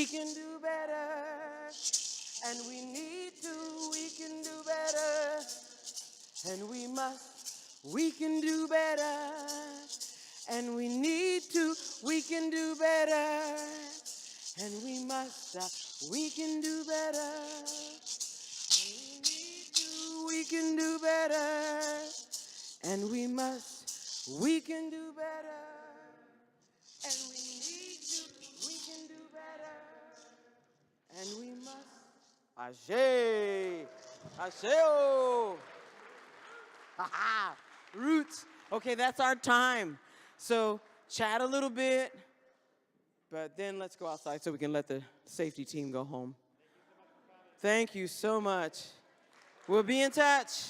can do better, and we need to. We can do better, and we must. We can do better, and we need to. We can do better, and we must. We can do better. We need to. We can do better, and we must. We can do better, and we need to. We can do better, and we must. Ashe, Asheo. Ha-ha, roots. Okay, that's our time. So chat a little bit, but then let's go outside so we can let the safety team go home. Thank you so much. We'll be in touch.